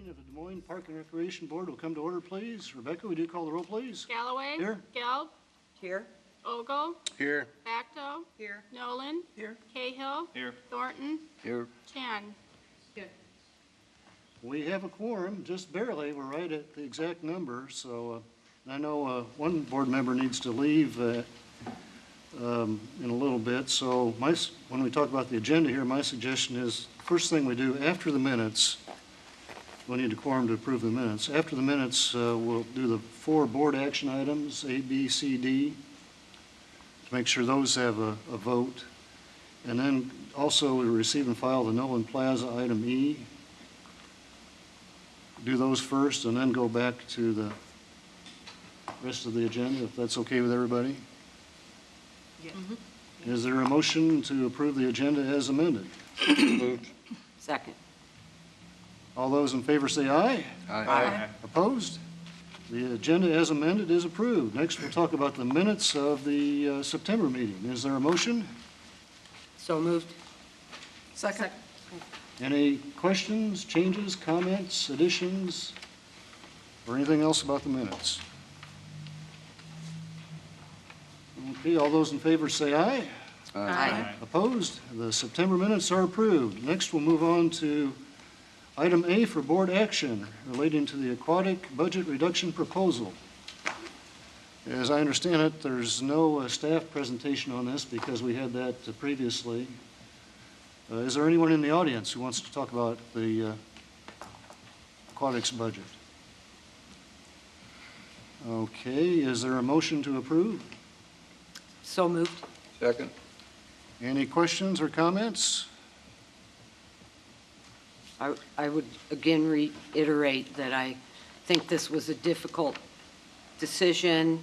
meeting of the Des Moines Park and Recreation Board will come to order, please. Rebecca, would you call the roll, please? Galloway. Here. Gelb. Here. Ogle. Here. Bacto. Here. Nolan. Here. Cahill. Here. Thornton. Here. Chan. Here. We have a quorum, just barely. We're right at the exact number. So I know one board member needs to leave in a little bit. So when we talk about the agenda here, my suggestion is first thing we do after the minutes, we'll need a quorum to approve the minutes. After the minutes, we'll do the 4 board action items, A, B, C, D, to make sure those have a vote. And then also we receive and file the Nolan Plaza item E. Do those first and then go back to the rest of the agenda, if that's okay with everybody. Yes. Is there a motion to approve the agenda as amended? Moved. Second. All those in favor say aye. Aye. Opposed? The agenda as amended is approved. Next, we'll talk about the minutes of the September meeting. Is there a motion? So moved. Second. Any questions, changes, comments, additions, or anything else about the minutes? Okay, all those in favor say aye. Aye. Opposed? The September minutes are approved. Next, we'll move on to item A for board action relating to the aquatic budget reduction proposal. As I understand it, there's no staff presentation on this because we had that previously. Is there anyone in the audience who wants to talk about the aquatics budget? Okay, is there a motion to approve? So moved. Second. Any questions or comments? I would again reiterate that I think this was a difficult decision,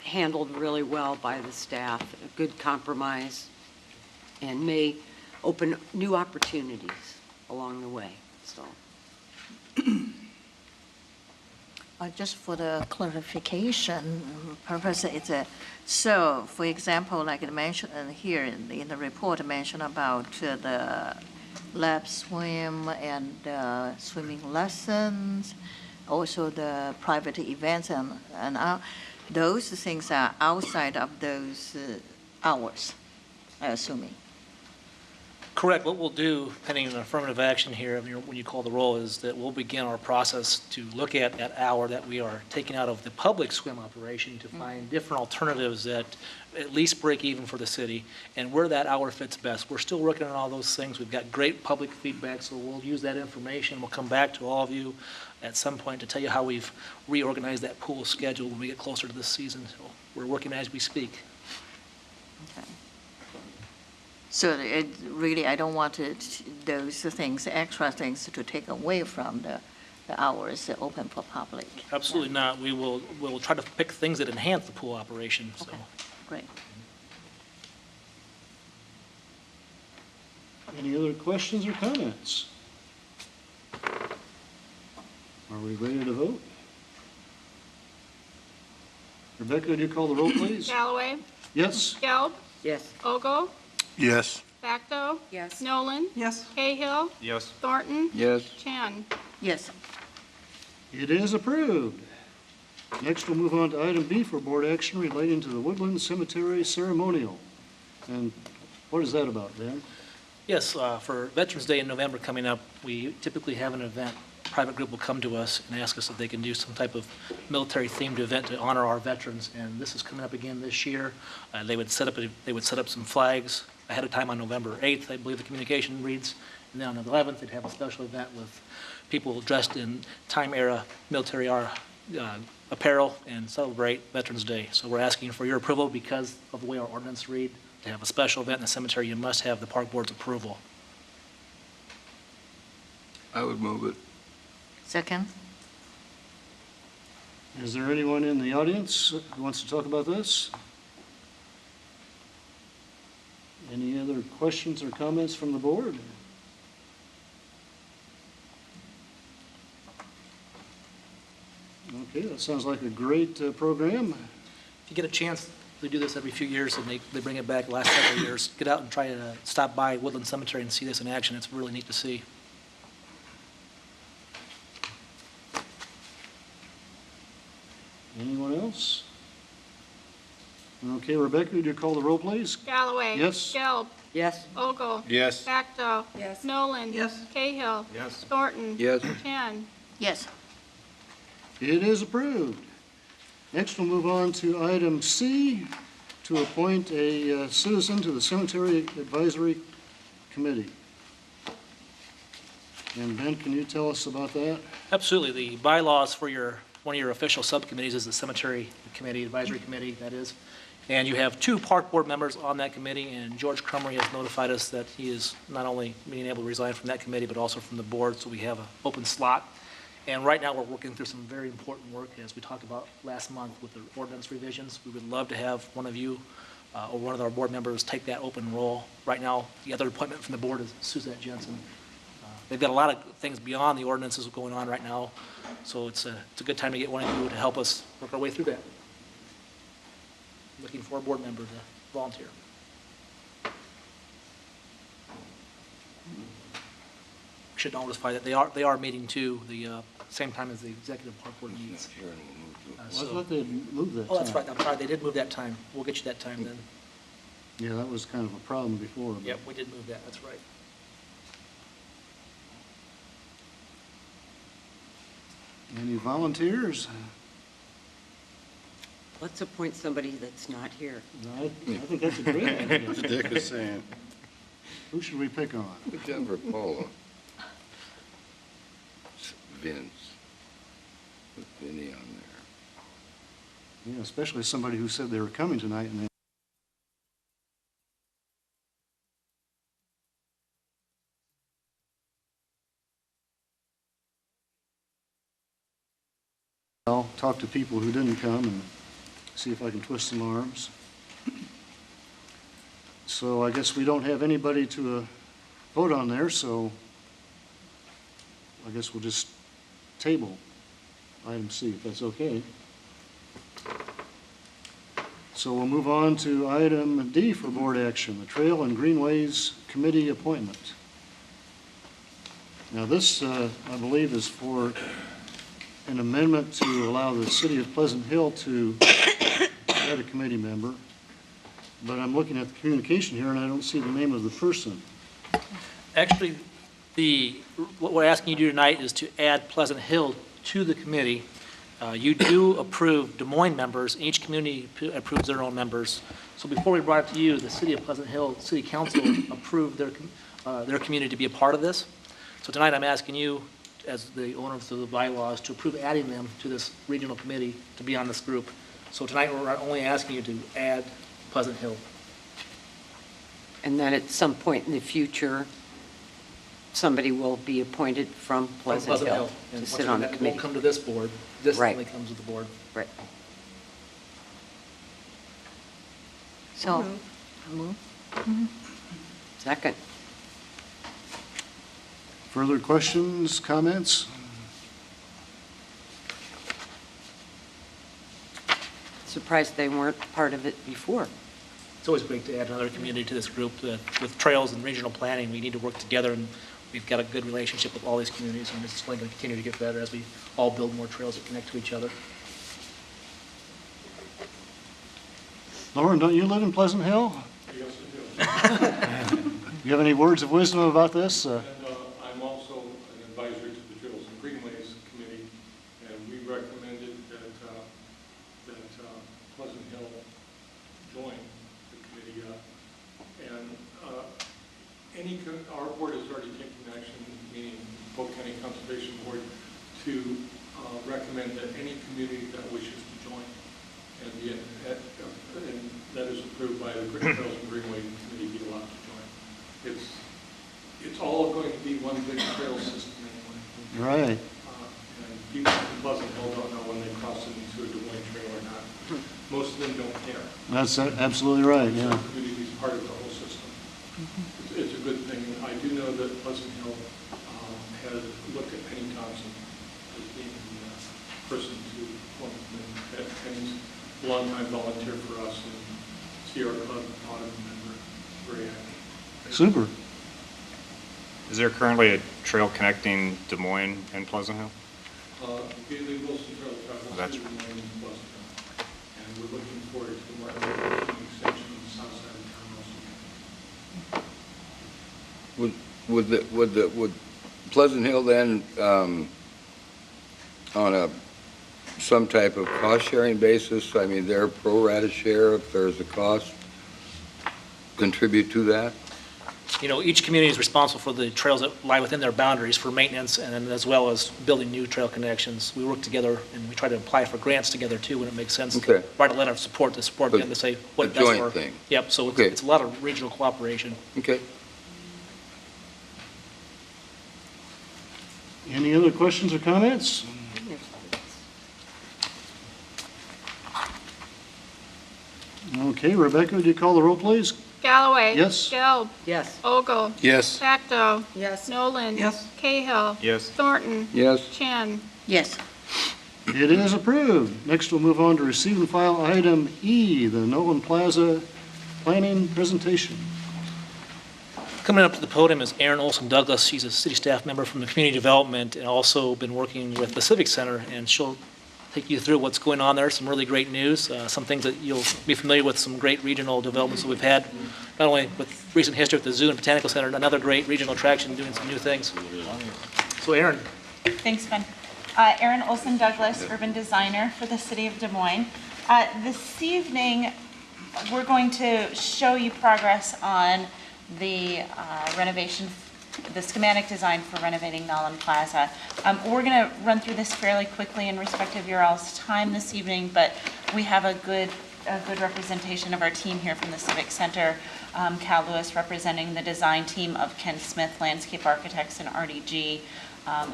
handled really well by the staff, a good compromise, and may open new opportunities along the way. So, just for the clarification purpose, so, for example, like it mentioned here in the report, it mentioned about the lap swim and swimming lessons, also the private events, and those things are outside of those hours, I'm assuming. Correct. What we'll do, pending an affirmative action here, when you call the roll, is that we'll begin our process to look at that hour that we are taking out of the public swim operation to find different alternatives that at least break even for the city and where that hour fits best. We're still working on all those things. We've got great public feedback, so we'll use that information. We'll come back to all of you at some point to tell you how we've reorganized that pool schedule when we get closer to this season. So we're working as we speak. Okay. So it really, I don't want those things, extra things, to take away from the hours open for public. Absolutely not. We'll try to pick things that enhance the pool operation. So. Okay, great. Any other questions or comments? Are we ready to vote? Rebecca, would you call the roll, please? Galloway. Yes? Gelb. yes. Ogle. Yes. Bacto. Yes. Nolan. Yes. Cahill. Yes. Thornton. Yes. Chan. Yes. It is approved. Next, we'll move on to item B for board action relating to the Woodland Cemetery ceremonial. And what is that about, Dan? Yes, for Veterans Day in November coming up, we typically have an event. A private group will come to us and ask us if they can do some type of military-themed event to honor our veterans. And this is coming up again this year. They would set up some flags ahead of time on November 8th, I believe the communication reads. And then on the 11th, they'd have a special event with people dressed in time-era military apparel and celebrate Veterans Day. So we're asking for your approval because of the way our ordinance read. To have a special event in the cemetery, you must have the park board's approval. I would move it. Second? Is there anyone in the audience who wants to talk about this? Any other questions or comments from the board? Okay, that sounds like a great program. If you get a chance, we do this every few years, and they bring it back the last several years. Get out and try to stop by Woodland Cemetery and see this in action. It's really neat to see. Anyone else? Okay, Rebecca, would you call the roll, please? Galloway. Yes. Gelb. Yes? Ogle. Yes. Bacto. Yes. Nolan. Yes. Cahill. Yes. Thornton. Yes. Chen. Yes. It is approved. Next, we'll move on to item C, to appoint a citizen to the Cemetery Advisory Committee. And Ben, can you tell us about that? Absolutely. The bylaws for one of your official subcommittees is the Cemetery Committee, Advisory Committee, that is. And you have 2 park board members on that committee, and George Crummery has notified us that he is not only being able to resign from that committee, but also from the board, so we have an open slot. And right now, we're working through some very important work, as we talked about last month with the ordinance revisions. We would love to have one of you or one of our board members take that open role. Right now, the other appointment from the board is Suzette Jensen. They've got a lot of things beyond the ordinances going on right now, so it's a good time to get one of you to help us work our way through that. Looking for a board member to volunteer. Should notify that they are meeting too, the same time as the executive park board meets. I thought they had moved that Oh, that's time. right, I'm sorry, they did move that time. We'll get you that time then. Yeah, that was kind of a problem before. but- Yep, we did move that, that's right. Any volunteers? Let's appoint somebody that's not here. I think that's a great idea. Dick is saying. Who should we pick on? Whichever Paula. Vince. With Vinny on there. Yeah, especially somebody who said they were coming tonight and they I'll talk to people who didn't come and see if I can twist some arms. So I guess we don't have anybody to vote on there, so I guess we'll just table item C, if that's okay. So we'll move on to item D for board action, the Trail and Greenways Committee appointment. Now this, I believe, is for an amendment to allow the city of Pleasant Hill to add a committee member. But I'm looking at the communication here and I don't see the name of the person. Actually, what we're asking you to do tonight is to add Pleasant Hill to the committee. You do approve Des Moines members, each community approves their own members. So before we brought it to you, the city of Pleasant Hill City Council approved their community to be a part of this. So tonight I'm asking you, as the owners of the bylaws, to approve adding them to this regional committee to be on this group. So tonight we're only asking you to add Pleasant Hill. And then at some point in the future, somebody will be appointed from Pleasant Hill And to sit once on the that committee. won't come to this board. This Right. only comes to the board. Right. So, move. Second. Further questions, comments? Surprised they weren't part of it before. It's always great to add another community to this group. With trails and regional planning, we need to work together, and we've got a good relationship with all these communities, and it's only going to continue to get better as we all build more trails that connect to each other. Lauren, don't you live in Pleasant Hill? Yes, I do. You have any words of wisdom about this? And I'm also an advisor to the Trails and Greenways Committee, and we recommended that Pleasant Hill join the committee. Our board has already taken action, meaning Polk County Conservation Board, to recommend that any community that wishes to join, and that is approved by the Trails and Greenways Committee, be allowed to join. It's all going to be one big trail system anyway. Right. And people from Pleasant Hill don't know when they cross into a Des Moines trail or not. Most of them don't care. That's absolutely right, yeah. The community is part of the whole system. It's a good thing. I do know that Pleasant Hill has looked at Penny Thompson as being the person to appoint them. Penny's a longtime volunteer for us and Sierra Club Autumn member, very active. Super. Is there currently a trail connecting Des Moines and Pleasant Hill? Gately Wilson Trail travels That's- to Des Moines and Pleasant and we're looking forward to Martin Luther King extension on the south side of town also. Would Pleasant Hill then, on some type of cost-sharing basis, I mean, their pro rata share, if there's a cost, contribute to that? You know, each community is responsible for the trails that lie within their boundaries for maintenance and then as well as building new trail connections. We work together and we try to apply for grants together too when it makes sense. Okay. Write a letter of support to support them to say what A best for. joint thing. Yep, so Okay. it's a lot of regional cooperation. Okay. Any other questions or comments? Okay, Rebecca, would you call the roll, please? Galloway. Yes. Gelb. Yes. Ogle. Yes. Facto. Yes. Nolan. Yes. Cahill. Yes. Thornton. Yes. Chen. Yes. It is approved. Next, we'll move on to receive and file item E, the Nolan Plaza planning presentation. Coming up to the podium is Erin Olson Douglas. She's a city staff member from the community development and also been working with the Civic Center, and she'll take you through what's going on there, some really great news, some things that you'll be familiar with, some great regional developments that we've had, not only with recent history with the Zoo and Botanical Center, another great regional attraction doing some new things. So Erin. Thanks, Ben. Erin Olson Douglas, urban designer for the city of Des Moines. This evening, we're going to show you progress on the renovation, the schematic design for renovating Nolan Plaza. We're going to run through this fairly quickly in respect of your all's time this evening, but we have a good representation of our team here from the Civic Center. Cal Lewis representing the design team of Ken Smith, Landscape Architects, and RDG,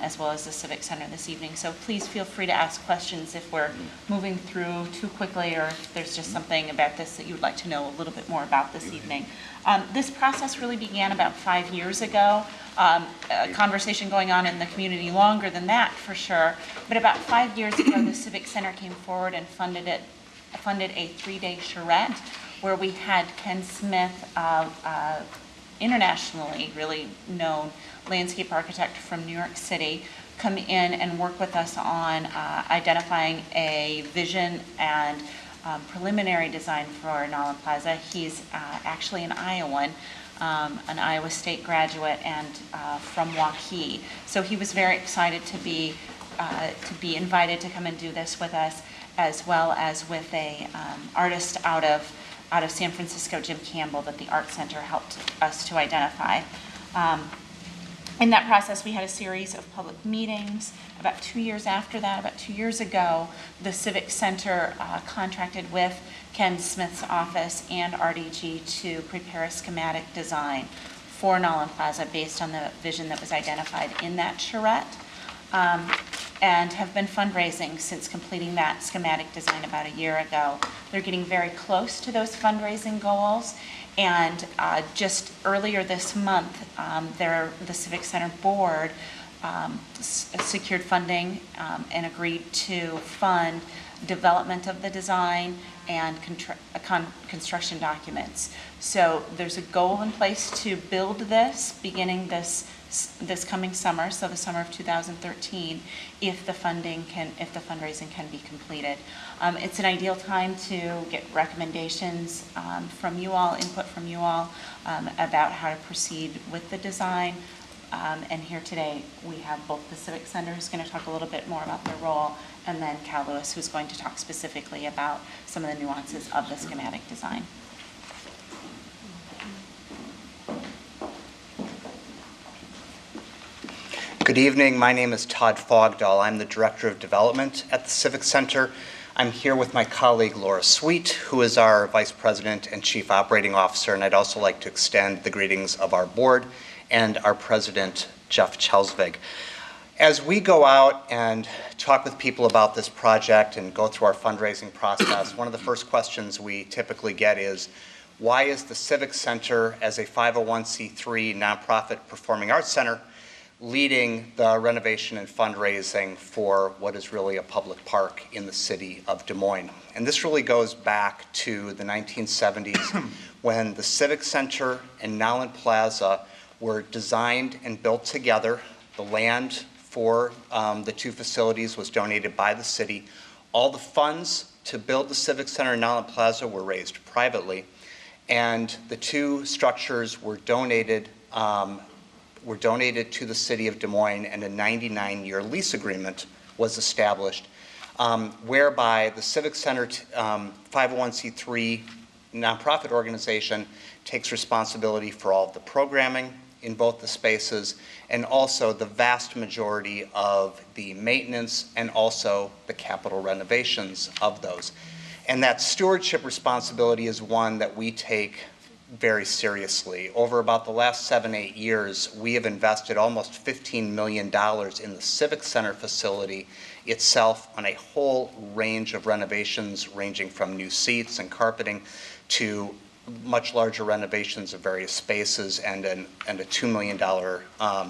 as well as the Civic Center this evening. So please feel free to ask questions if we're moving through too quickly or if there's just something about this that you would like to know a little bit more about this evening. This process really began about 5 years ago. A conversation going on in the community longer than that for sure, but about 5 years ago the Civic Center came forward and funded a 3-day charrette where we had Ken Smith, internationally really known landscape architect from New York City, come in and work with us on identifying a vision and preliminary design for Nolan Plaza. He's actually an Iowan, an Iowa State graduate and from Waukee. So he was very excited to be invited to come and do this with us, as well as with a artist out of San Francisco, Jim Campbell, that the Art Center helped us to identify. In that process, we had a series of public meetings. About 2 years after that, about 2 years ago, the Civic Center contracted with Ken Smith's office and RDG to prepare a schematic design for Nolan Plaza based on the vision that was identified in that charrette, and have been fundraising since completing that schematic design about a year ago. They're getting very close to those fundraising goals. And just earlier this month, the Civic Center Board secured funding and agreed to fund development of the design and construction documents. So there's a goal in place to build this beginning this coming summer, so the summer of 2013, if the fundraising can be completed. It's an ideal time to get recommendations from you all, input from you all about how to proceed with the design. And here today we have both the Civic Center, who's going to talk a little bit more about their role, and then Cal Lewis, who's going to talk specifically about some of the nuances of the schematic design. Good evening. My name is Todd Fogdahl. I'm the Director of Development at the Civic Center. I'm here with my colleague Laura Sweet, who is our Vice President and Chief Operating Officer, and I'd also like to extend the greetings of our board and our President, Jeff Chelsvig. As we go out and talk with people about this project and go through our fundraising process, one of the first questions we typically get is, why is the Civic Center, as a 501c3 nonprofit performing arts center, leading the renovation and fundraising for what is really a public park in the city of Des Moines? And this really goes back to the 1970s when the Civic Center and Nolan Plaza were designed and built together. The land for the two facilities was donated by the city. All the funds to build the Civic Center in Nowland Plaza were raised privately, and the two structures were donated to the city of Des Moines, and a 99-year lease agreement was established, whereby the Civic Center 501c3 nonprofit organization takes responsibility for all of the programming in both the spaces, and also the vast majority of the maintenance and also the capital renovations of those. And that stewardship responsibility is one that we take very seriously. Over about the last 7-8 years, we have invested almost $15 million in the Civic Center facility itself on a whole range of renovations, ranging from new seats and carpeting to much larger renovations of various spaces, and a $2 million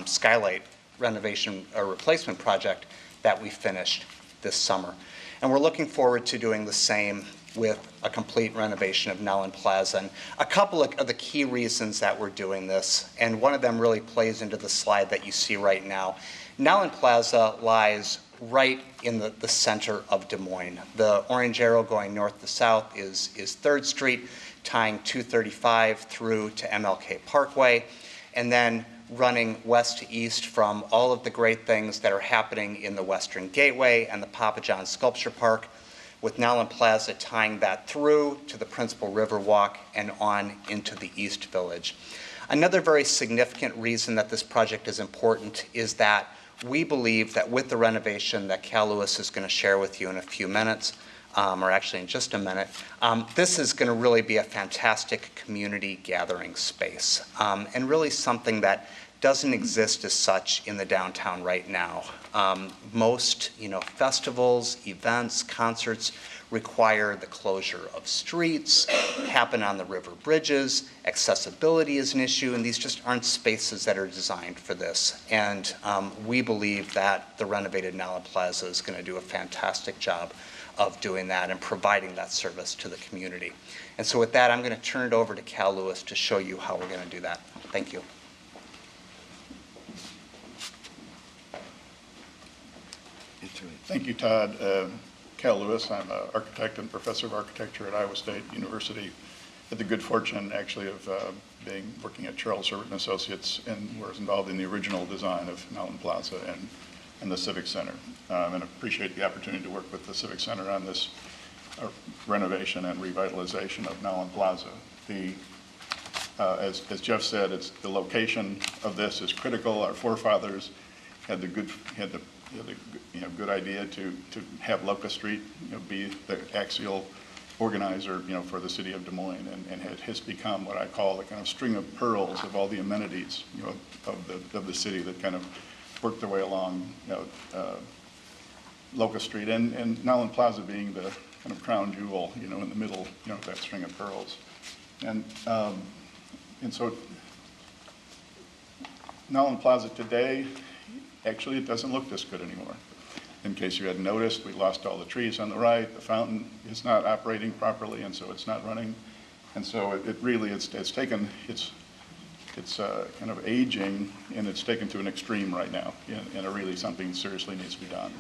skylight renovation or replacement project that we finished this summer. And we're looking forward to doing the same with a complete renovation of Nowland Plaza. And a couple of the key reasons that we're doing this, and one of them really plays into the slide that you see right now. Nowland Plaza lies right in the center of Des Moines. The orange arrow going north to south is 3rd Street, tying 235 through to MLK Parkway, and then running west to east from all of the great things that are happening in the Western Gateway and the Papa John's Sculpture Park, with Nowland Plaza tying that through to the Principal Riverwalk and on into the East Village. Another very significant reason that this project is important is that we believe that with the renovation that Cal Lewis is going to share with you in a few minutes, or actually in just a minute, this is going to really be a fantastic community gathering space, and really something that doesn't exist as such in the downtown right now. Most, festivals, events, concerts require the closure of streets, happen on the river bridges, accessibility is an issue, and these just aren't spaces that are designed for this. And we believe that the renovated Nowland Plaza is going to do a fantastic job of doing that and providing that service to the community. And so with that, I'm going to turn it over to Cal Lewis to show you how we're going to do that. Thank you. Thank you, Todd. Cal Lewis. I'm an architect and professor of architecture at Iowa State University. Had the good fortune, actually, of working at Charles Herbert & Associates, and was involved in the original design of Nowland Plaza and the Civic Center. And appreciate the opportunity to work with the Civic Center on this renovation and revitalization of Nowland Plaza. As Jeff said, the location of this is critical. Our forefathers had the good idea to have Locust Street be the axial organizer for the city of Des Moines, and it has become what I call the kind of string of pearls of all the amenities of the city that kind of worked their way along Locust Street, and Nowland Plaza being the kind of crown jewel in the middle of that string of pearls. And so Nowland Plaza today, actually, it doesn't look this good anymore. In case you hadn't noticed, we lost all the trees on the right. The fountain is not operating properly, and so it's not running. And so it really, it's kind of aging, and it's taken to an extreme right now, and really something seriously needs to be done.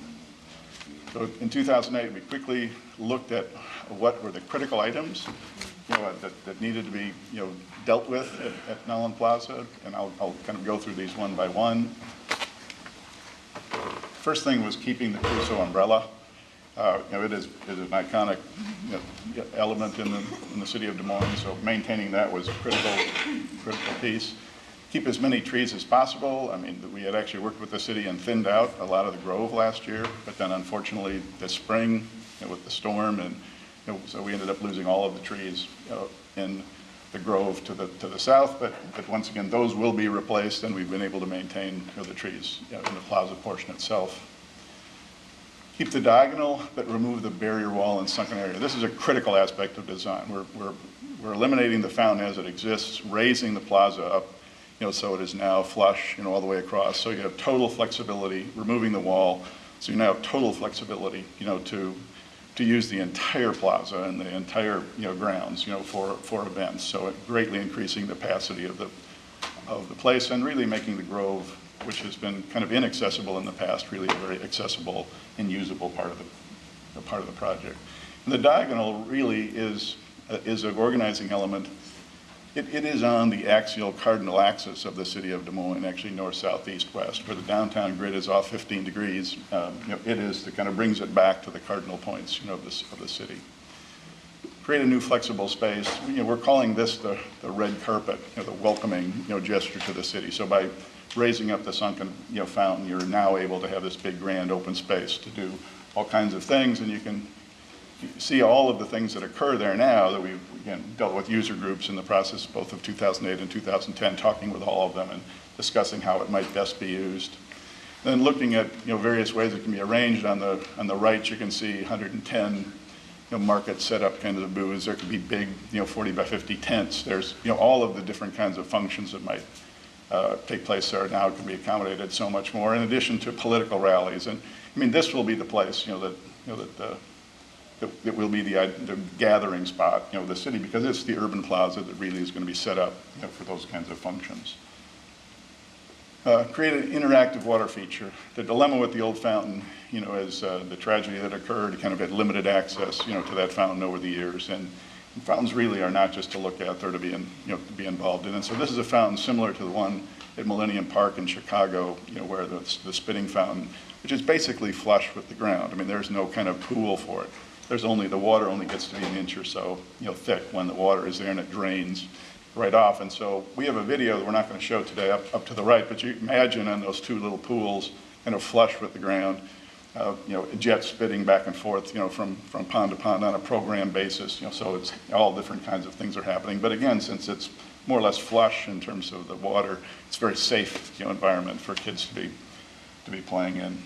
So in 2008, we quickly looked at what were the critical items that needed to be dealt with at Nowland Plaza, and I'll kind of go through these one by one. First thing was keeping the Crusoe umbrella. It is an iconic element in the city of Des Moines, so maintaining that was a critical piece. Keep as many trees as possible. I mean, we had actually worked with the city and thinned out a lot of the grove last year, but then unfortunately this spring with the storm, and so we ended up losing all of the trees in the grove to the south, but once again, those will be replaced, and we've been able to maintain the trees in the plaza portion itself. Keep the diagonal, but remove the barrier wall and sunken area. This is a critical aspect of design. We're eliminating the fountain as it exists, raising the plaza up, so it is now flush, all the way across. So you have total flexibility, removing the wall, so you now have total flexibility, to use the entire plaza and the entire grounds for events. So it greatly increasing the capacity of the place, and really making the grove, which has been kind of inaccessible in the past, really a very accessible and usable part part of the project. And the diagonal really is an organizing element. It is on the axial cardinal axis of the city of Des Moines, actually north, south, east, west, where the downtown grid is off 15 degrees. It is that kind of brings it back to the cardinal points, of the city. Create a new flexible space. We're calling this the red carpet, the welcoming, gesture to the city. So by raising up the sunken, fountain, you're now able to have this big, grand, open space to do all kinds of things, and you can see all of the things that occur there now that we've, again, dealt with user groups in the process both of 2008 and 2010, talking with all of them and discussing how it might best be used. Then looking at, various ways it can be arranged. On the right, you can see 110 market setup kinds of booths. There could be big, 40 by 50 tents. There's, all of the different kinds of functions that might take place there now can be accommodated so much more, in addition to political rallies. And I mean, this will be the place, that will be the gathering spot, the city, because it's the urban plaza that really is going to be set up, for those kinds of functions. Create an interactive water feature. The dilemma with the old fountain, is the tragedy that occurred, kind of had limited access, to that fountain over the years. And fountains really are not just to look at, they're to be, to be involved in. And so this is a fountain similar to the one at Millennium Park in Chicago, where the spitting fountain, which is basically flush with the ground. I mean, there's no kind of pool for it. The water only gets to be an inch or so, thick when the water is there, and it drains right off. And so we have a video that we're not going to show today up to the right, but you imagine on those two little pools, kind of flush with the ground, jets spitting back and forth, from pond to pond on a program basis, so it's all different kinds of things are happening. But again, since it's more or less flush in terms of the water, it's a very safe, environment for kids to be playing in.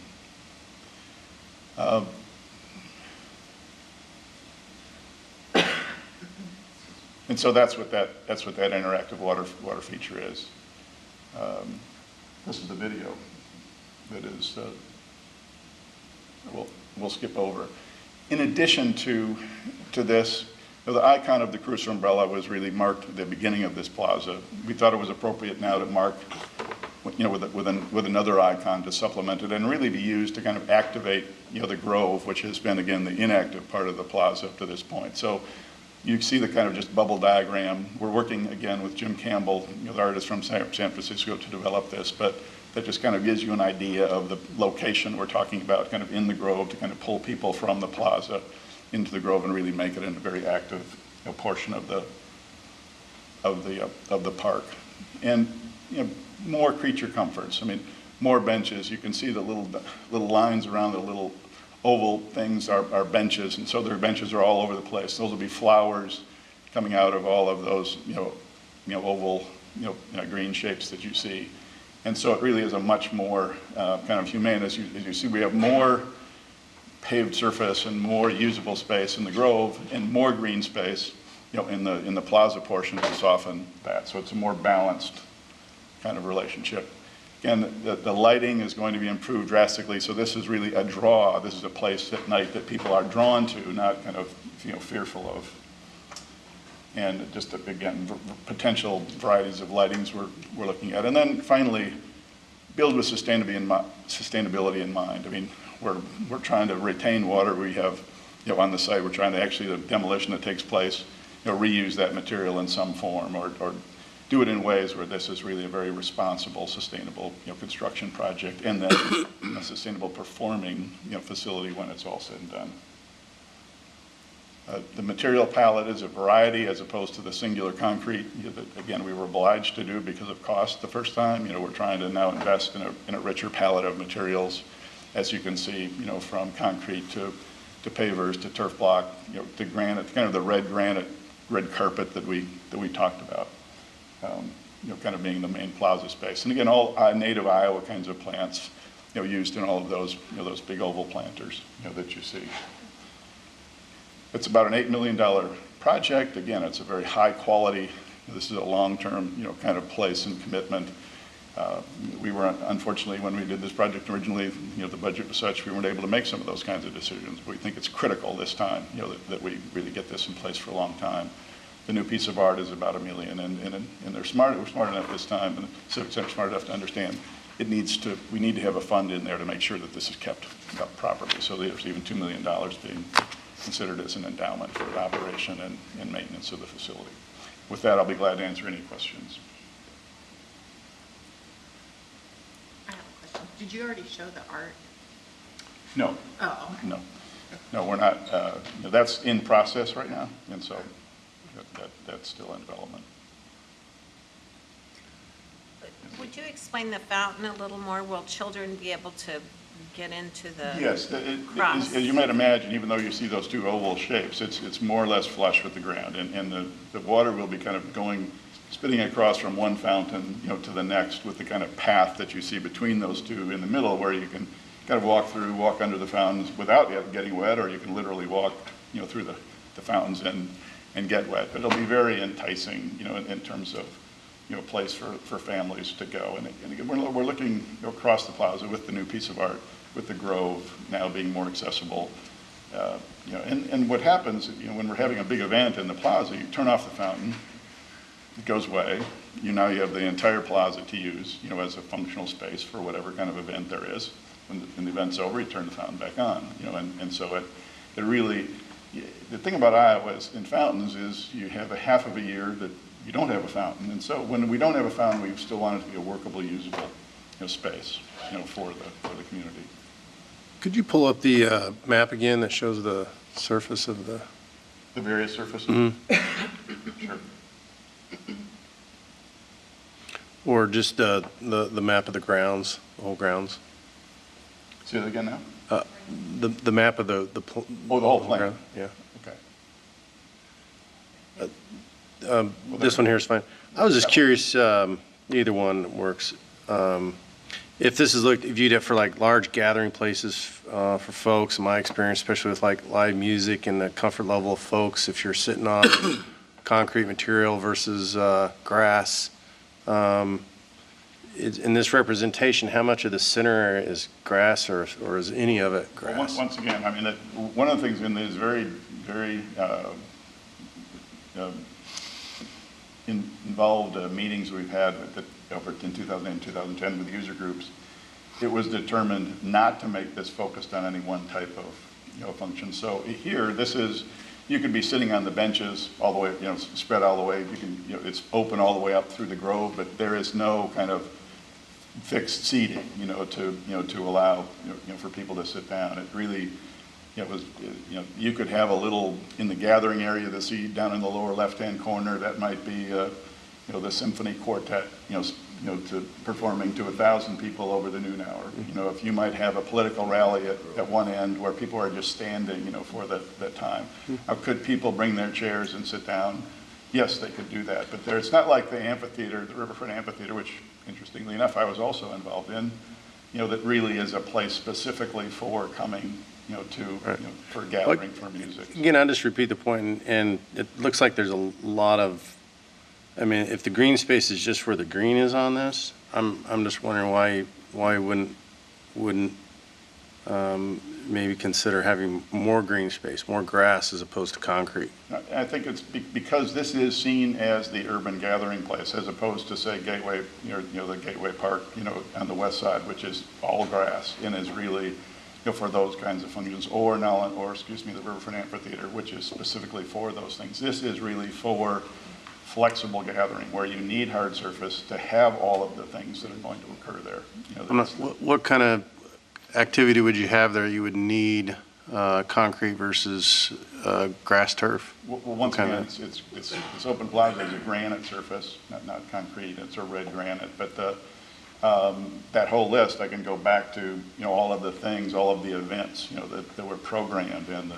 And so that's what that interactive water feature is. This is the video that is, we'll skip over. In addition to this, the icon of the Cruiser umbrella was really marked at the beginning of this plaza. We thought it was appropriate now to mark, with another icon to supplement it and really be used to kind of activate, the Grove, which has been, again, the inactive part of the plaza up to this point. So you see the kind of just bubble diagram. We're working, again, with Jim Campbell, the artist from San Francisco, to develop this, but that just kind of gives you an idea of the location we're talking about, kind of in the Grove, to kind of pull people from the plaza into the Grove and really make it a very active, portion of the park. And, more creature comforts. I mean, more benches. You can see the little lines around the little oval things are benches, and so their benches are all over the place. Those will be flowers coming out of all of those, oval, green shapes that you see. And so it really is a much more kind of humane, as you see, we have more paved surface and more usable space in the Grove and more green space, in the plaza portion to soften that. So it's a more balanced kind of relationship. Again, the lighting is going to be improved drastically, so this is really a draw. This is a place at night that people are drawn to, not kind of, fearful of. And just, again, potential varieties of lightings we're looking at. And then finally, build with sustainability in mind. I mean, we're trying to retain water we have, on the site. We're trying to actually, the demolition that takes place, reuse that material in some form, or do it in ways where this is really a very responsible, sustainable, construction project, and then a sustainable performing, facility when it's all said and done. The material palette is a variety as opposed to the singular concrete that, again, we were obliged to do because of cost the first time. We're trying to now invest in a richer palette of materials, as you can see, from concrete to pavers to turf block, to granite, kind of the red carpet that we talked about. Kind of being the main plaza space. And again, all native Iowa kinds of plants, used in all of those, those big oval planters, that you see. It's about an $8 million project. Again, it's a very high quality, this is a long-term, kind of place and commitment. We were, unfortunately, when we did this project originally, the budget was such we weren't able to make some of those kinds of decisions. But we think it's critical this time, that we really get this in place for a long time. The new piece of art is about $1 million, and we're smart enough this time, and the Civic Center smart enough to understand we need to have a fund in there to make sure that this is kept properly. So there's even $2 million being considered as an endowment for operation and maintenance of the facility. With that, I'll be glad to answer any questions. I have a question. Did you already show the art? No. Oh, okay. No, we're not. That's in process right now, and so that's still in development. Would you explain the fountain a little more? Will children be able to get into the Yes, cross? as you might imagine, even though you see those two oval shapes, it's more or less flush with the ground, and the water will be kind of spitting across from one fountain, to the next with the kind of path that you see between those two in the middle, where you can kind of walk under the fountains without getting wet, or you can literally walk, through the fountains and get wet. But it'll be very enticing, in terms of, place for families to go. And again, we're looking across the plaza with the new piece of art, with the Grove now being more accessible. And what happens, when we're having a big event in the plaza, you turn off the fountain, it goes away. Now you have the entire plaza to use, as a functional space for whatever kind of event there is. When the event's over, you turn the fountain back on, and so it really, the thing about Iowa in fountains is you have a half of a year that you don't have a fountain, and so when we don't have a fountain, we still want it to be a workable, usable, space, for the community. Could you pull up the map again that shows the surface of the various surfaces? Mm-hmm. Sure. Or just the map of the grounds, the whole grounds? Say that again now? The map of the whole plan. ground, yeah. Okay. This one here is fine. I was just curious, either one works. If this is if you'd have for like large gathering places for folks, in my experience, especially with like live music and the comfort level of folks, if you're sitting on concrete material versus grass, in this representation, how much of the center area is grass, or is any of it grass? Well, once again, I mean, one of the things in these very involved meetings we've had over in 2008 and 2010 with user groups, it was determined not to make this focused on any one type of function. So here, you could be sitting on the benches all the way, spread all the way. You can, it's open all the way up through the Grove, but there is no kind of fixed seating, to allow, for people to sit down. It really, you could have a little in the gathering area, the seat down in the lower left-hand corner. That might be, the symphony quartet, to performing to 1,000 people over the noon hour. If you might have a political rally at one end where people are just standing, for that time. Now, could people bring their chairs and sit down? Yes, they could do that, but it's not like the amphitheater, the Riverfront Amphitheater, which, interestingly enough, I was also involved in, that really is a place specifically for coming, for gathering for music. Again, I'll just repeat the point, and it looks like there's a lot of, I mean, if the green space is just where the green is on this, I'm just wondering why wouldn't maybe consider having more green space, more grass as opposed to concrete? I think it's because this is seen as the urban gathering place, as opposed to, say, Gateway, the Gateway Park, on the west side, which is all grass and is really, for those kinds of functions, or the Riverfront Amphitheater, which is specifically for those things. This is really for flexible gathering, where you need hard surface to have all of the things that are going to occur there. What kind of activity would you have there you would need concrete versus grass turf? Well, once again, it's open plaza is a granite surface, not concrete. It's a red granite. But that whole list, I can go back to all of the things, all of the events that were programmed, and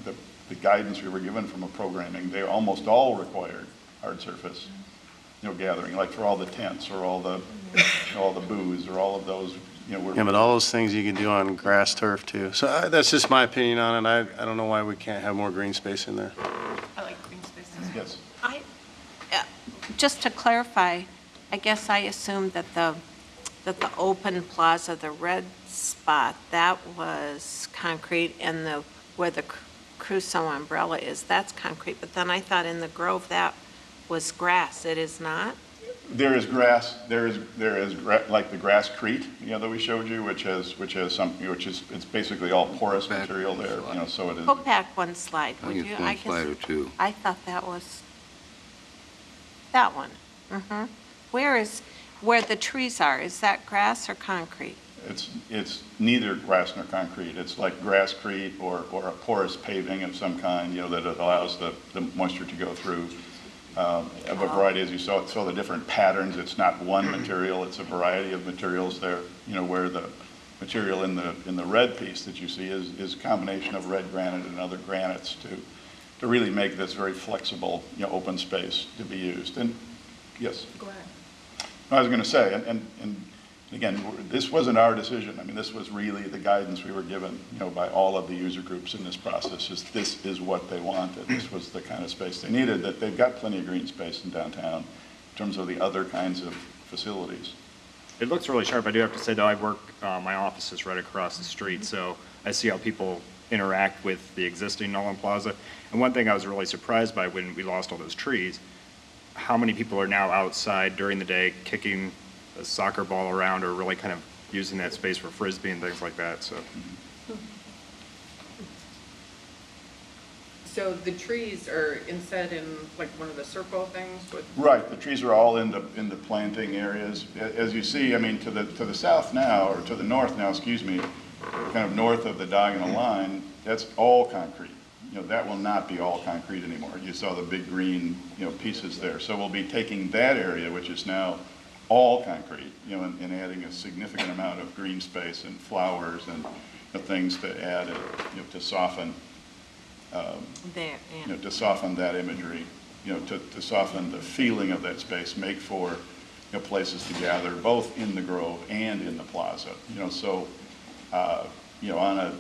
the guidance we were given from a programming. They almost all required hard surface gathering, like for all the tents or all the booths or all of those. Yeah, but all those things you can do on grass turf too. So that's just my opinion on it. I don't know why we can't have more green space in there. I like green spaces. Yes. Just to clarify, I guess I assumed that the open plaza, the red spot, that was concrete, and where the Crusoe umbrella is, that's concrete. But then I thought in the Grove that was grass. It is not? There is grass, like the grasscrete, that we showed you, which is it's basically all porous Back material one there, slide. so it is. Go back one slide, I would think you? it's one slide or two. I thought that was, that one. Where the trees are, is that grass or concrete? It's neither grass nor concrete. It's like grasscrete or a porous paving of some kind, that it allows the moisture to go through. Of a variety, as you saw the different patterns. It's not one material, it's a variety of materials there, where the material in the red piece that you see is a combination of red granite and other granites to really make this very flexible, open space to be used. And yes? Go ahead. I was going to say, and again, this wasn't our decision. I mean, this was really the guidance we were given, by all of the user groups in this process, this is what they wanted. This was the kind of space they needed, that they've got plenty of green space in downtown in terms of the other kinds of facilities. It looks really sharp. I do have to say, though, I work, my office is right across the street, so I see how people interact with the existing Nolan Plaza. And one thing I was really surprised by when we lost all those trees, how many people are now outside during the day kicking a soccer ball around, or really kind of using that space for Frisbee and things like that, so. So the trees are inset in like one of the circle things with? Right, the trees are all in the planting areas. As you see, I mean, to the south now, or to the north now, excuse me, kind of north of the diagonal line, that's all concrete. That will not be all concrete anymore. You saw the big green, pieces there. So we'll be taking that area, which is now all concrete, and adding a significant amount of green space and flowers and things to add, to soften, to soften that imagery, to soften the feeling of that space, make for places to gather, both in the Grove and in the plaza. So on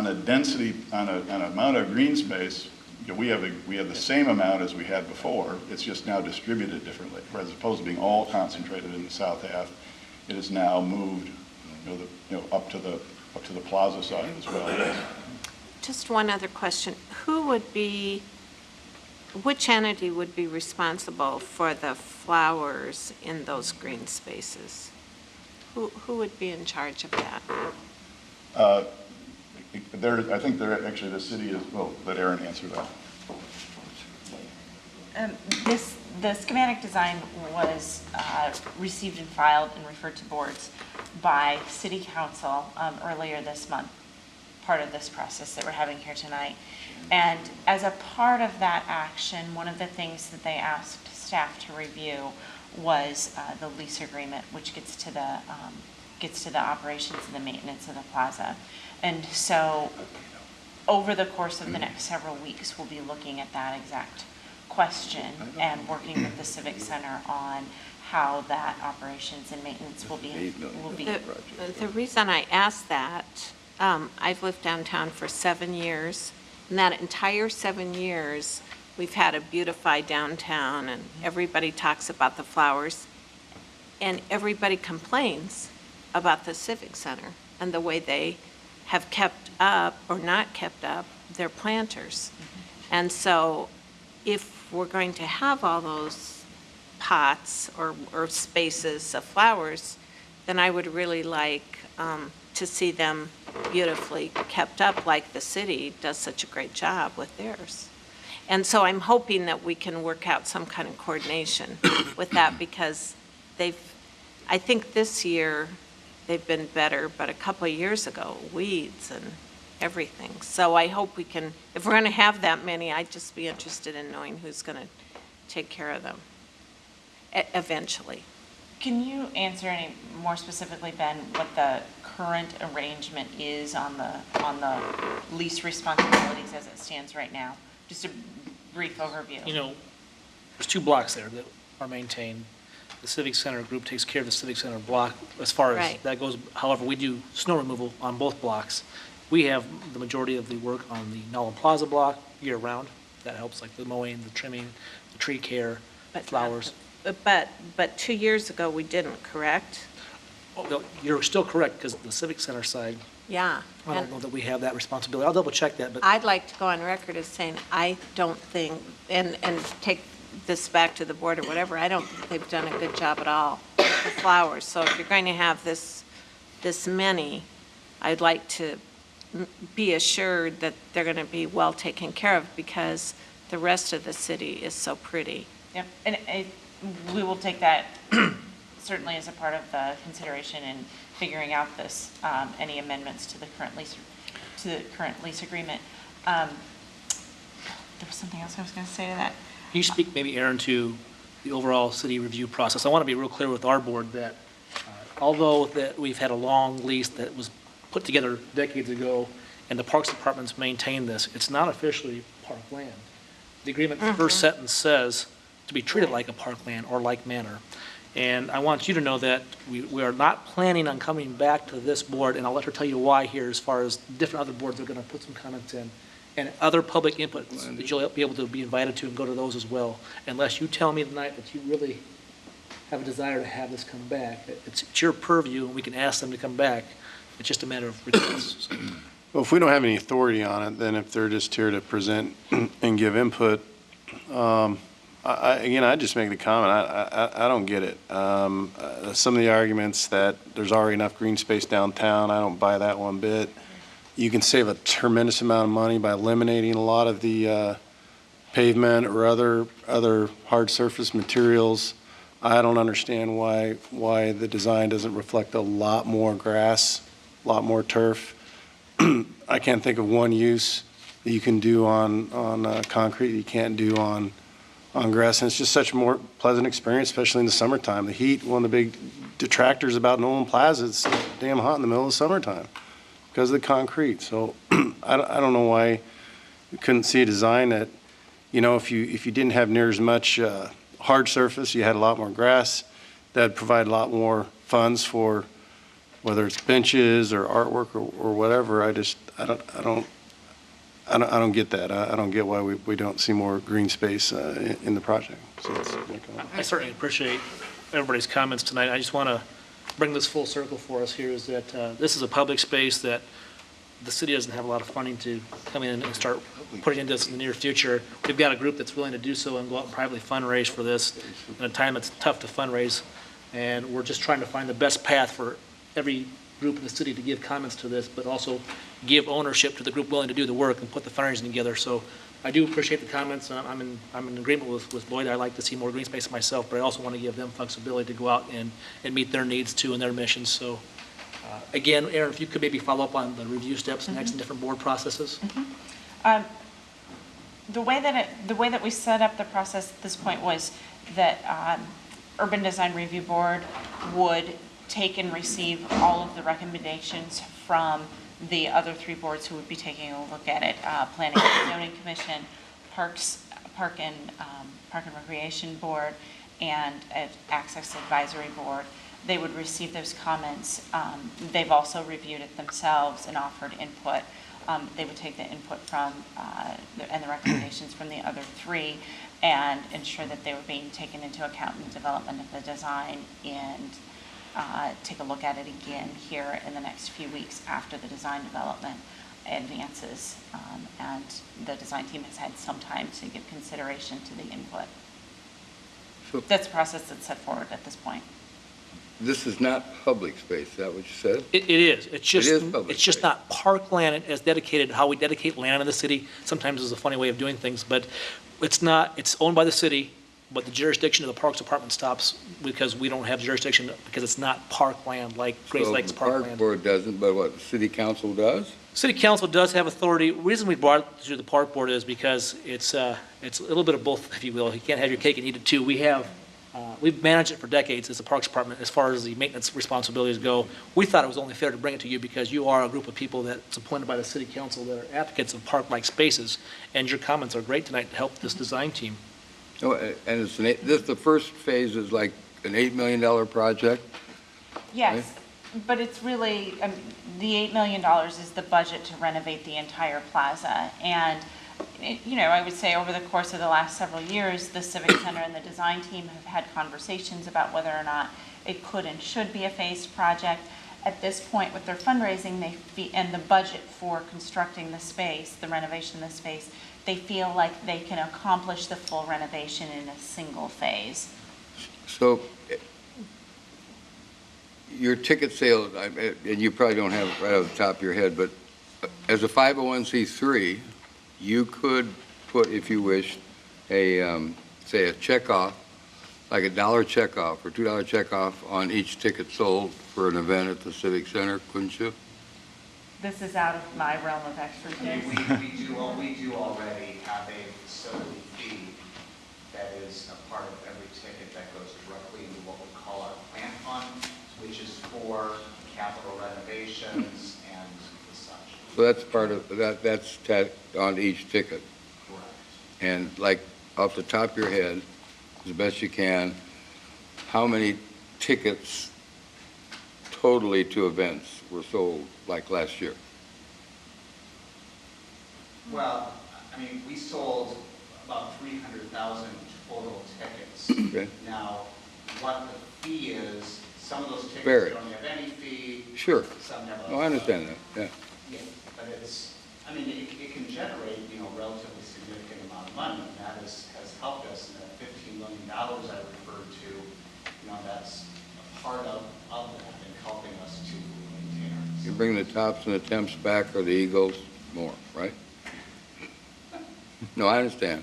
a density, on an amount of green space, we have the same amount as we had before. It's just now distributed differently. As opposed to being all concentrated in the south half, it is now moved, up to the plaza side as well. Yes. Just one other question. Which entity would be responsible for the flowers in those green spaces? Who would be in charge of that? I think actually the city is, well, let Aaron answer that. The schematic design was received and filed and referred to boards by City Council earlier this month, part of this process that we're having here tonight. And as a part of that action, one of the things that they asked staff to review was the lease agreement, which gets to the operations and the maintenance of the plaza. And so over the course of the next several weeks, we'll be looking at that exact question and working with the Civic Center on how that operations and maintenance will be. The reason I asked that, I've lived downtown for 7 years. In that entire 7 years, we've had a beautified downtown, and everybody talks about the flowers, and everybody complains about the Civic Center and the way they have kept up or not kept up their planters. And so if we're going to have all those pots or spaces of flowers, then I would really like to see them beautifully kept up, like the city does such a great job with theirs. And so I'm hoping that we can work out some kind of coordination with that, because I think this year they've been better, but a couple of years ago, weeds and everything. So I hope we can, if we're going to have that many, I'd just be interested in knowing who's going to take care of them eventually. Can you answer any more specifically, Ben, what the current arrangement is on the lease responsibilities as it stands right now? Just a brief overview. There's 2 blocks there that are maintained. The Civic Center group takes care of the Civic Center block as far as Right. that goes. However, we do snow removal on both blocks. We have the majority of the work on the Nolan Plaza block year-round. That helps, like the mowing, the trimming, the tree care, flowers. But 2 years ago, we didn't, correct? Oh, no, you're still correct, because the Civic Center side, Yeah. I don't know that we have that responsibility. I'll double check that, but I'd like to go on record as saying, I don't think, and take this back to the board or whatever, I don't think they've done a good job at all with the flowers. So if you're going to have this many, I'd like to be assured that they're going to be well taken care of because the rest of the city is so pretty. Yep, and we will take that certainly as a part of the consideration in figuring out this, any amendments to the current lease agreement. There was something else I was going to say to that. Can you speak maybe, Aaron, to the overall city review process? I want to be real clear with our board that although that we've had a long lease that was put together decades ago and the Parks Department's maintained this, it's not officially park land. The agreement first sentence says to be treated like a parkland or like manor. And I want you to know that we are not planning on coming back to this board, and I'll let her tell you why here as far as different other boards are going to put some comments in, and other public inputs that you'll be able to be invited to and go to those as well, unless you tell me tonight that you really have a desire to have this come back. It's your purview, and we can ask them to come back. It's just a matter of requests. Well, if we don't have any authority on it, then if they're just here to present and give input, I just make the comment, I don't get it. Some of the arguments that there's already enough green space downtown, I don't buy that one bit. You can save a tremendous amount of money by eliminating a lot of the pavement or other hard surface materials. I don't understand why the design doesn't reflect a lot more grass, a lot more turf. I can't think of one use that you can do on concrete that you can't do on grass, and it's just such a more pleasant experience, especially in the summertime. The heat, one of the big detractors about Nolan Plaza, it's damn hot in the middle of the summertime because of the concrete. So I don't know why you couldn't see a design that, if you didn't have near as much hard surface, you had a lot more grass, that'd provide a lot more funds for whether it's benches or artwork or whatever. I don't get that. I don't get why we don't see more green space in the project. So that's my comment. I certainly appreciate everybody's comments tonight. I just want to bring this full circle for us here is that this is a public space that the city doesn't have a lot of funding to come in and start putting into this in the near future. We've got a group that's willing to do so and go out and privately fundraise for this in a time that's tough to fundraise. And we're just trying to find the best path for every group in the city to give comments to this, but also give ownership to the group willing to do the work and put the fundraising together. So I do appreciate the comments. I'm in agreement with Lloyd. I like to see more green space myself, but I also want to give them flexibility to go out and meet their needs too and their missions. So again, Aaron, if you could maybe follow up on the review steps next and different board processes. The way that we set up the process at this point was that Urban Design Review Board would take and receive all of the recommendations from the other three boards who would be taking a look at it: Planning and Zoning Commission, Park and Recreation Board, and Access Advisory Board. They would receive those comments. They've also reviewed it themselves and offered input. They would take the input from and the recommendations from the other three and ensure that they were being taken into account in the development of the design, and take a look at it again here in the next few weeks after the design development advances, and the design team has had some time to give consideration to the input. So that's a process that's set forward at this point. This is not public space, is that what you said? It is. It's just, It is public it's just space. not parkland as dedicated, how we dedicate land in the city. Sometimes is a funny way of doing things, but it's not, it's owned by the city, but the jurisdiction of the Parks Department stops because we don't have jurisdiction because it's not parkland like Grace Lakes So the park parkland. board doesn't, but what, the city council does? City council does have authority. The reason we brought it to the park board is because it's a little bit of both, if you will. You can't have your cake and eat it too. We've managed it for decades as the Parks Department as far as the maintenance responsibilities go. We thought it was only fair to bring it to you because you are a group of people that's appointed by the city council that are advocates of park-like spaces, and your comments are great tonight to help this design team. Oh, and it's the first phase is like an $8 million project? Yes, but it's really, the $8 million is the budget to renovate the entire plaza. And, I would say over the course of the last several years, the Civic Center and the design team have had conversations about whether or not it could and should be a phased project. At this point, with their fundraising and the budget for constructing the space, the renovation of the space, they feel like they can accomplish the full renovation in a single phase. So your ticket sales, and you probably don't have it right off the top of your head, but as a 501c3, you could put, if you wish, say a checkoff, like $1 checkoff or $2 checkoff on each ticket sold for an event at the Civic Center, couldn't you? This is out of my realm of I expertise. mean, we do already have a facility fee that is a part of every ticket that goes directly into what we call our plant fund, which is for capital renovations and such. So that's part of, that's tacked on each ticket. Correct. And like, off the top of your head, as best you can, how many tickets totally to events were sold, like last year? Well, I mean, we sold about 300,000 total tickets. Okay. Now, what the fee is, some of those tickets Varies. don't have any fee. Sure. Some have. Oh, I understand that, yeah. Yeah, but it's, I mean, it can generate, relatively significant amount of money, and that has helped us. And that $15 million I referred to, that's a part of that and helping us to maintain our. You bring the tops and the temps back, or the Eagles more, right? No, I understand.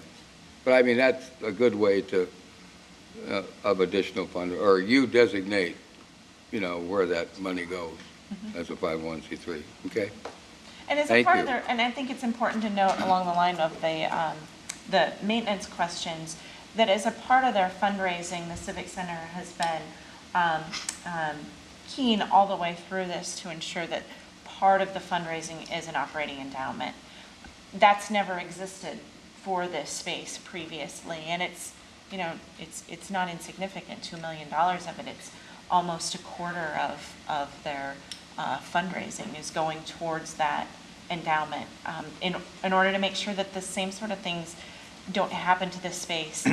But I mean, that's a good way to, of additional fund, or you designate, where that money goes as a 501c3, okay? And as a Thank part you. of their, and I think it's important to note along the line of the maintenance questions, that as a part of their fundraising, the Civic Center has been keen all the way through this to ensure that part of the fundraising is an operating endowment. That's never existed for this space previously, and it's not insignificant. $2 million of it, it's almost a quarter of their fundraising is going towards that endowment, in order to make sure that the same sort of things don't happen to this space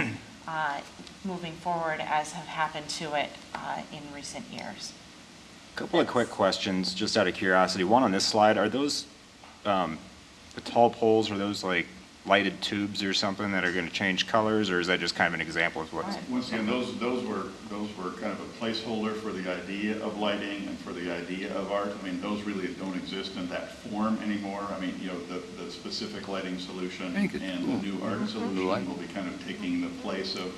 moving forward as have happened to it in recent years. Couple of quick questions, just out of curiosity. One on this slide, are those, the tall poles, are those like lighted tubes or something that are going to change colors, or is that just kind of an example of what's? Once again, those were kind of a placeholder for the idea of lighting and for the idea of art. I mean, those really don't exist in that form anymore. I mean, the specific lighting solution and the new art solution will be kind of taking the place of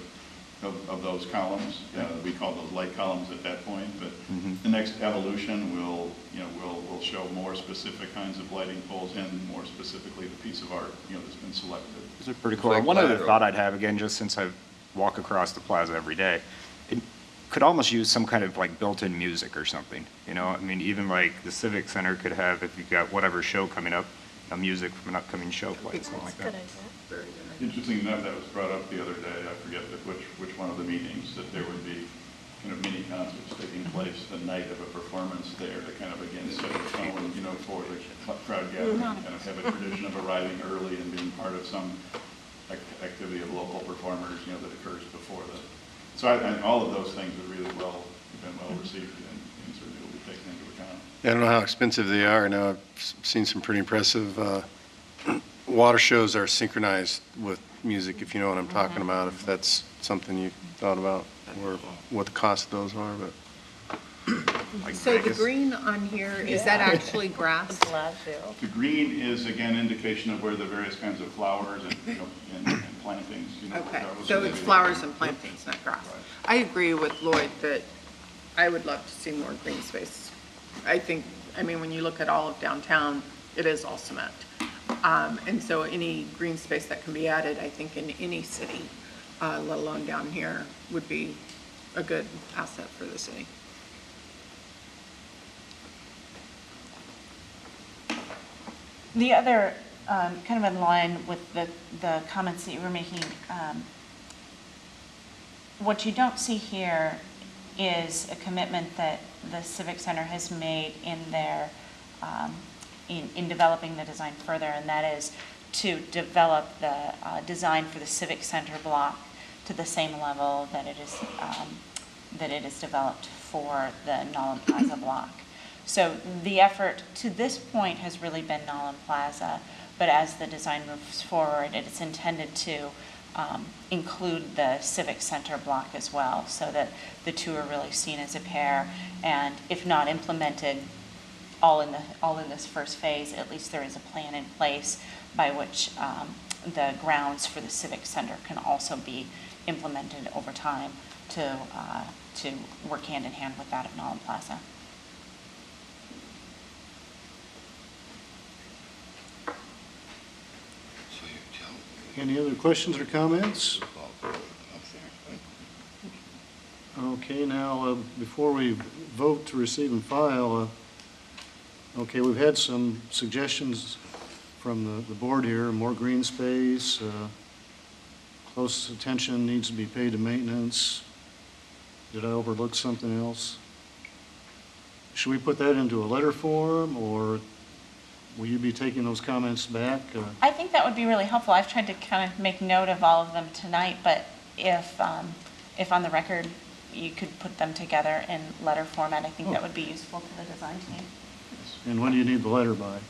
those columns. We call those light columns at that point, but the next evolution will show more specific kinds of lighting poles and more specifically the piece of art, that's been selected. These are pretty cool. Like One other lateral. thought I'd have, again, just since I walk across the plaza every day, it could almost use some kind of like built-in music or something, I mean, even like the Civic Center could have, if you've got whatever show coming up, music from an upcoming show played, something like that. Interesting enough, that was brought up the other day, I forget which one of the meetings, that there would be kind of mini concerts taking place the night of a performance there to kind of, again, set the tone, for the crowd gathering, kind of have a tradition of arriving early and being part of some activity of local performers, that occurs before the, so and all of those things have really been well received and certainly will be taken into account. Yeah, I don't know how expensive they are. Now I've seen some pretty impressive water shows are synchronized with music, if you know what I'm talking about, if that's something you thought about, or what the cost of those are, but. Like So the Vegas. green on here, is that actually grass? The green is, again, indication of where the various kinds of flowers and, and plantings, Okay, that was so it's maybe- flowers and plantings, not grass. I agree with Lloyd that I would love to see more green space. I mean, when you look at all of downtown, it is all cement. And so any green space that can be added, I think in any city, let alone down here, would be a good asset for the city. The other, kind of in line with the comments that you were making, what you don't see here is a commitment that the Civic Center has made in their, in developing the design further, and that is to develop the design for the Civic Center block to the same level that it is developed for the Nolan Plaza block. So the effort to this point has really been Nolan Plaza, but as the design moves forward, it's intended to include the Civic Center block as well, so that the two are really seen as a pair. And if not implemented all in this first phase, at least there is a plan in place by which the grounds for the Civic Center can also be implemented over time to work hand in hand with that of Nolan Plaza. Any other questions or comments? Okay, now, before we vote to receive and file, okay, we've had some suggestions from the board here, more green space, close attention needs to be paid to maintenance. Did I overlook something else? Should we put that into a letter form, or will you be taking those comments back? I think that would be really helpful. I've tried to kind of make note of all of them tonight, but if on the record you could put them together in letter format, I think that would be useful to the design team. And when do you need the letter by?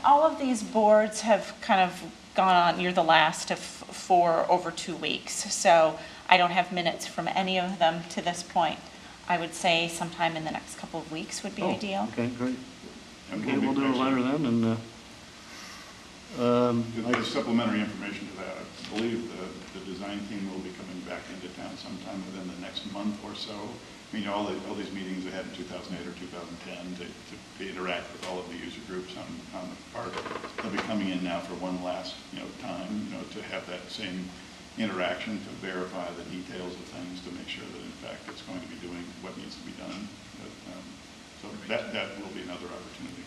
All of these boards have kind of gone on, you're the last of for over 2 weeks, so I don't have minutes from any of them to this point. I would say sometime in the next couple of weeks would be ideal. Okay, great. Okay, we'll do a letter then, and There's supplementary information to that. I believe the design team will be coming back into town sometime within the next month or so. I mean, all these meetings they had in 2008 or 2010 to interact with all of the user groups on the park. They'll be coming in now for one last, time, to have that same interaction, to verify the details of things, to make sure that in fact it's going to be doing what needs to be done. So that will be another opportunity.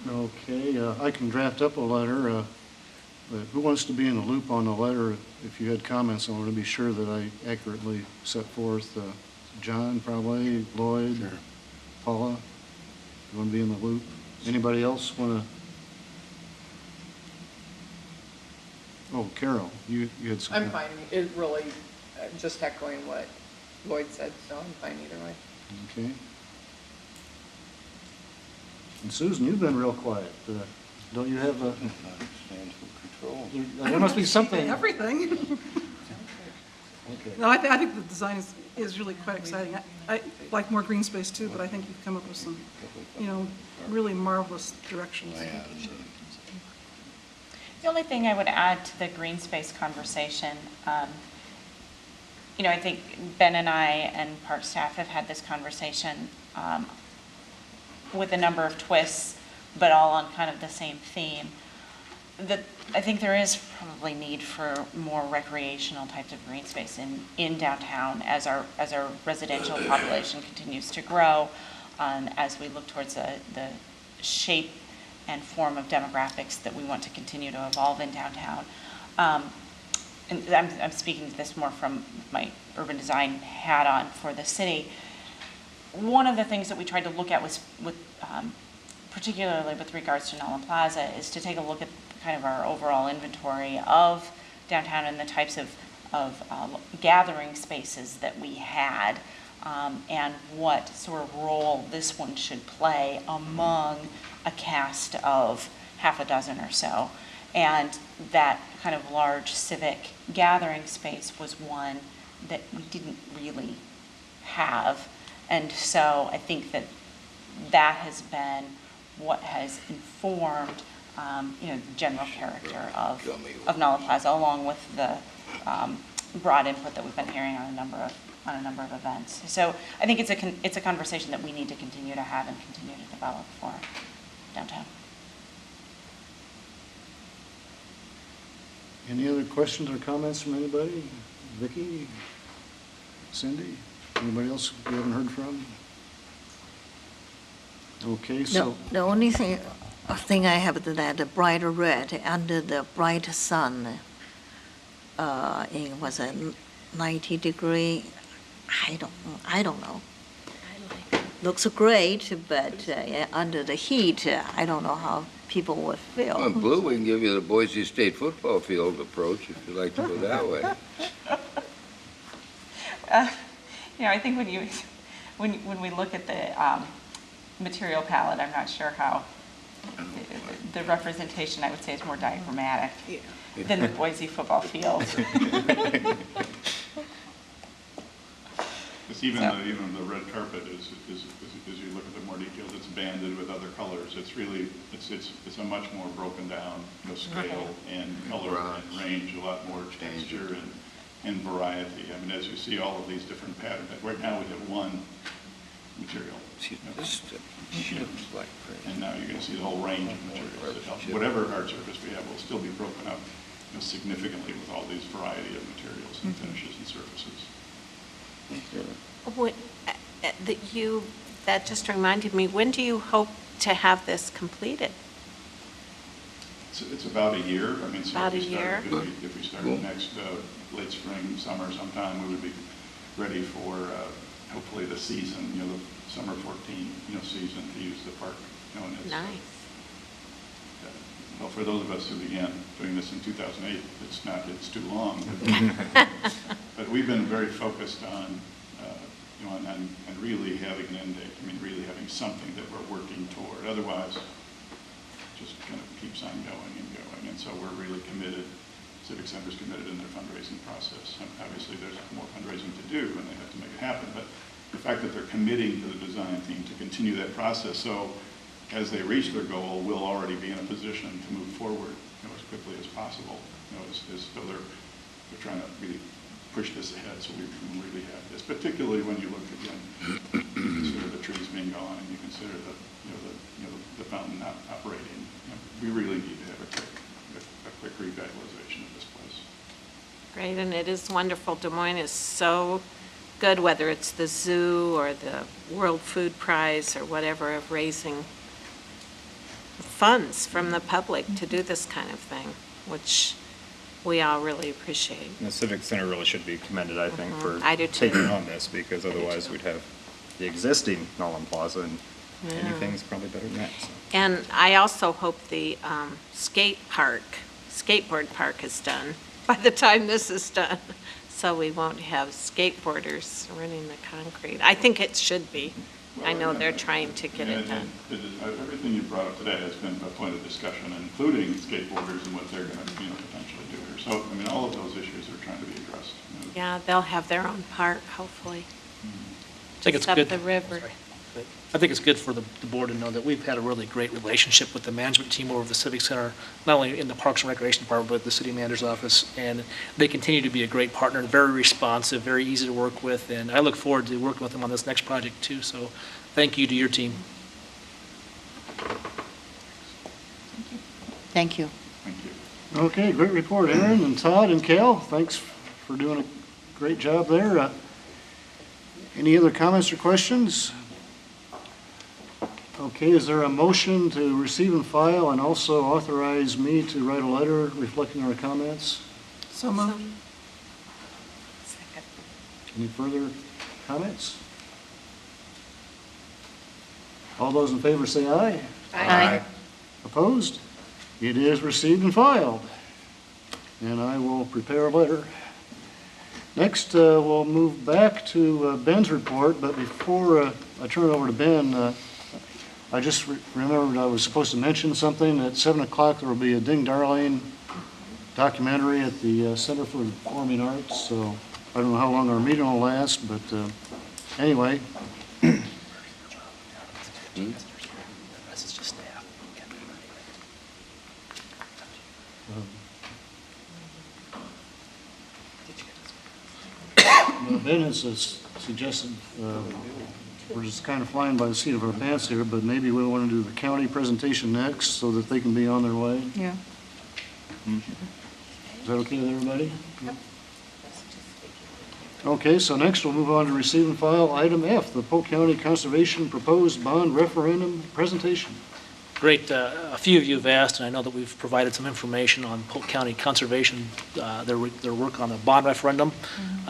okay, I can draft up a letter, but who wants to be in the loop on the letter? If you had comments, I want to be sure that I accurately set forth. John, probably, Lloyd, Paula, you want to be in the loop? Anybody else want to? Oh, Carol, you had some. I'm fine. It really, just echoing what Lloyd said, so I'm fine either way. Okay. And Susan, you've been real quiet. Don't you have a? There must be something. Everything. Okay. No, I think the design is really quite exciting. I like more green space too, but I think you've come up with some, really marvelous directions. The only thing I would add to the green space conversation, I think Ben and I and park staff have had this conversation with a number of twists, but all on kind of the same theme. I think there is probably need for more recreational types of green space in downtown as our residential population continues to grow, as we look towards the shape and form of demographics that we want to continue to evolve in downtown. And I'm speaking to this more from my urban design hat on for the city. One of the things that we tried to look at was particularly with regards to Nolan Plaza, is to take a look at kind of our overall inventory of downtown and the types of gathering spaces that we had, and what sort of role this one should play among a cast of half a dozen or so. And that kind of large civic gathering space was one that we didn't really have. And so I think that has been what has informed the general character of Nolan Plaza, along with the broad input that we've been hearing on a number of events. So I think it's a conversation that we need to continue to have and continue to develop for downtown. Any other questions or comments from anybody? Vicki, Cindy, anybody else we haven't heard from? Okay, so. No, the only thing I have is that the bright red under the bright sun, in was a 90-degree, I don't know. Looks great, but under the heat, I don't know how people would feel. Well, in blue, we can give you the Boise State football field approach, if you like to go that way. I think when we look at material palette, I'm not sure how, the representation, I would say, is more diagrammatic than the Boise football field. It's even the red carpet is, as you look at the more details, it's banded with other colors. It's really, it's a much more broken down, scale and color and range, a lot more texture and variety. I mean, as you see all of these different patterns, right now we have one material. And now you're going to see the whole range of materials that help. Whatever hard surface we have will still be broken up significantly with all these variety of materials and finishes and surfaces. That just reminded me, when do you hope to have this completed? It's about a year. I mean, so About a year? If we started next late spring, summer sometime, we would be ready for hopefully the season, the summer 14, season to use the park. And it's, Nice. Well, for those of us who began doing this in 2008, it's too long. But we've been very focused on, and really having an end date. I mean, really having something that we're working toward. Otherwise, it just kind of keeps on going and going. And so we're really committed. Civic Center's committed in their fundraising process. And obviously, there's more fundraising to do, and they have to make it happen. But the fact that they're committing to the design team to continue that process, so as they reach their goal, we'll already be in a position to move forward as quickly as possible. So they're trying to really push this ahead so we can really have this, particularly when you look again, you consider the trees being gone and you consider the fountain not operating. We really need to have a quick revitalization of this place. Great, and it is wonderful. Des Moines is so good, whether it's the zoo or the World Food Prize or whatever, of raising funds from the public to do this kind of thing, which we all really appreciate. The Civic Center really should be commended, I think, for I do too. taking on this, because otherwise we'd have the existing Nolan Plaza, and anything's probably better than that. So. And I also hope the skateboard park is done by the time this is done, so we won't have skateboarders running the concrete. I think it should be. Well, I know they're trying to get it done. Everything you brought up today has been a point of discussion, including skateboarders and what they're going to potentially do here. So, I mean, all of those issues are trying to be addressed. Yeah, they'll have their own park, hopefully. I think it's Just good. up the river. Sorry. I think it's good for the board to know that we've had a really great relationship with the management team over the Civic Center, not only in the Parks and Recreation Department, but the city manager's office. And they continue to be a great partner, very responsive, very easy to work with. And I look forward to working with them on this next project too. So thank you to your team. Thank you. Thank you. Okay, great report, Aaron and Todd and Cal. Thanks for doing a great job there. Any other comments or questions? Okay, is there a motion to receive and file and also authorize me to write a letter reflecting our comments? So moved. Any further comments? All those in favor say aye. Aye. Opposed? It is received and filed. And I will prepare a letter. Next, we'll move back to Ben's report, but before I turn it over to Ben, I just remembered I was supposed to mention something. At 7 o'clock, there will be a Ding Darling documentary at the Center for the Performing Arts. So I don't know how long our meeting will last, but anyway. Ben has suggested, we're just kind of flying by the seat of our pants here, but maybe we want to do the county presentation next so that they can be on their way. Yeah. Is that okay with everybody? Yep. Okay, so next we'll move on to receive and file item F, the Polk County Conservation Proposed Bond Referendum Presentation. Great. A few of you have asked, and I know that we've provided some information on Polk County Conservation, their work on the bond referendum.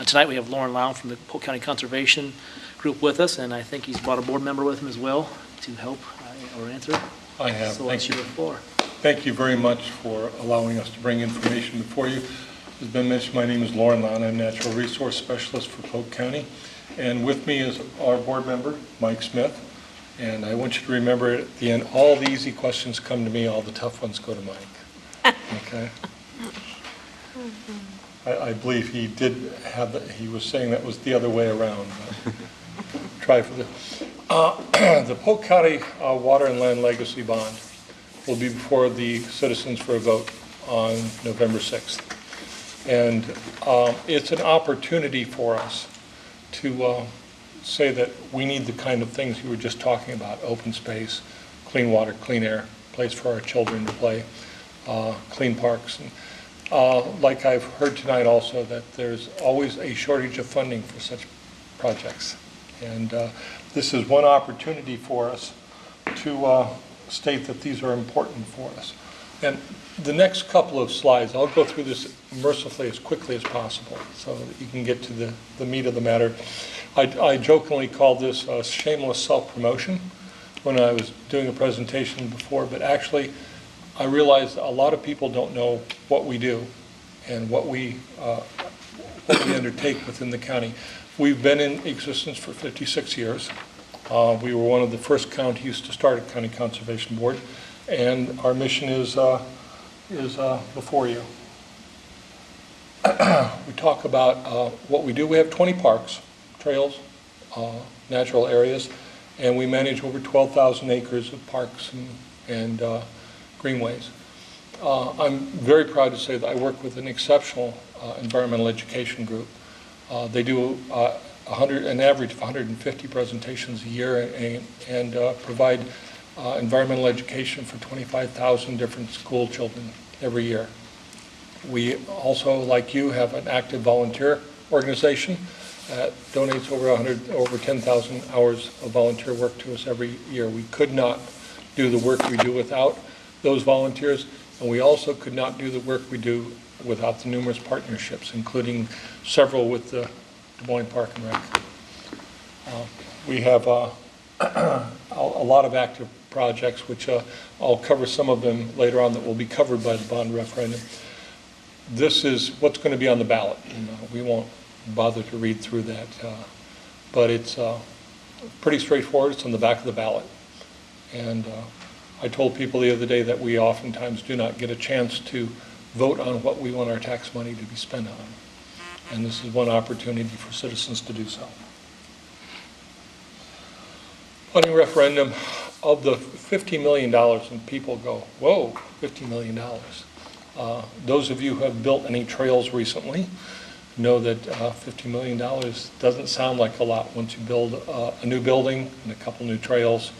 Tonight we have Lauren Lau from the Polk County Conservation Group with us, and I think he's brought a board member with him as well to help or answer. I have. So Thank you. your floor. Thank you very much for allowing us to bring information before you. As been mentioned, my name is Lauren Lau. I'm Natural Resource Specialist for Polk County. And with me is our board member, Mike Smith. And I want you to remember at the end, all the easy questions come to me, all the tough ones go to Mike. Okay? I believe he did have, he was saying that was the other way around. But try for this. The Polk County Water and Land Legacy Bond will be before the citizens for a vote on November 6th. And it's an opportunity for us to say that we need the kind of things you were just talking about: open space, clean water, clean air, place for our children to play, clean parks. And like I've heard tonight also, that there's always a shortage of funding for such projects. And this is one opportunity for us to state that these are important for us. And the next couple of slides, I'll go through this mercifully as quickly as possible so that you can get to the meat of the matter. I jokingly called this shameless self-promotion when I was doing a presentation before, but actually I realized a lot of people don't know what we do and what we undertake within the county. We've been in existence for 56 years. We were one of the first counties to start a county conservation board, and our mission is before you. We talk about what we do. We have 20 parks, trails, natural areas, and we manage over 12,000 acres of parks and greenways. I'm very proud to say that I work with an exceptional environmental education group. They do an average of 150 presentations a year and provide environmental education for 25,000 different school children every year. We also, like you, have an active volunteer organization that donates over 10,000 hours of volunteer work to us every year. We could not do the work we do without those volunteers, and we also could not do the work we do without the numerous partnerships, including several with the Des Moines Park and Rec. We have a lot of active projects, which I'll cover some of them later on that will be covered by the bond referendum. This is what's going to be on the ballot. We won't bother to read through that, but it's pretty straightforward. It's on the back of the ballot. And I told people the other day that we oftentimes do not get a chance to vote on what we want our tax money to be spent on. And this is one opportunity for citizens to do so. Funding referendum, of the $50 million, and people go, whoa, $50 million. Those of you who have built any trails recently know that $50 million doesn't sound like a lot once you build a new building and a couple new trails.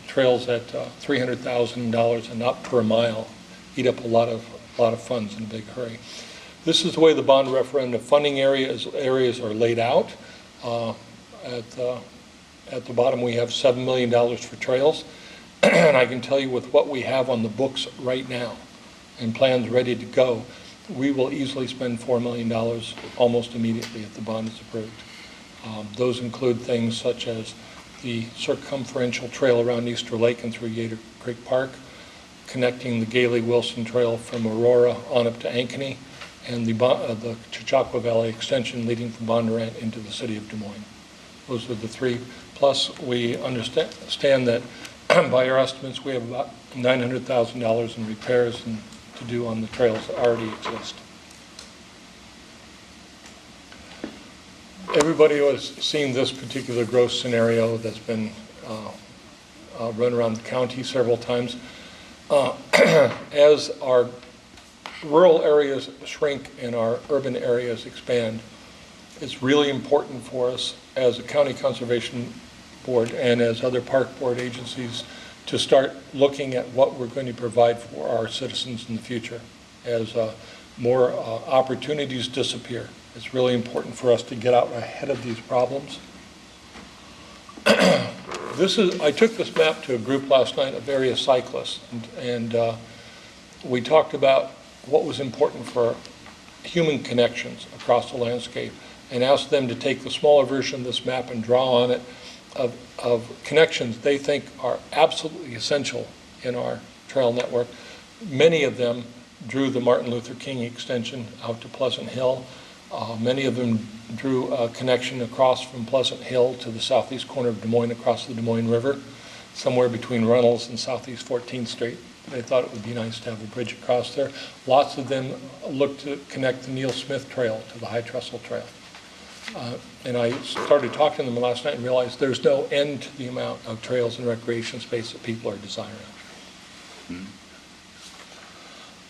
Trails at $300,000 and up per mile eat up a lot of funds in a big hurry. This is the way the bond referendum funding areas are laid out. At the bottom, we have $7 million for trails. And I can tell you, with what we have on the books right now and plans ready to go, we will easily spend $4 million almost immediately if the bond is approved. Those include things such as the circumferential trail around Easter Lake and through Yater Creek Park, connecting the Gailey-Wilson Trail from Aurora on up to Ankeny, and the Chautauqua Valley extension leading from Bondurant into the city of Des Moines. Those are the three. Plus, we understand that by our estimates, we have about $900,000 in repairs to do on the trails that already exist. Everybody who has seen this particular growth scenario that's been run around the county several times. As our rural areas shrink and our urban areas expand, it's really important for us as a county conservation board and as other park board agencies to start looking at what we're going to provide for our citizens in the future as more opportunities disappear. It's really important for us to get out ahead of these problems. I took this map to a group last night of various cyclists, and we talked about what was important for human connections across the landscape and asked them to take the smaller version of this map and draw on it of connections they think are absolutely essential in our trail network. Many of them drew the Martin Luther King extension out to Pleasant Hill. Many of them drew a connection across from Pleasant Hill to the southeast corner of Des Moines across the Des Moines River, somewhere between Reynolds and Southeast 14th Street. They thought it would be nice to have a bridge across there. Lots of them looked to connect the Neil Smith Trail to the High Trestle Trail. And I started talking to them last night and realized there's no end to the amount of trails and recreation space that people are desiring.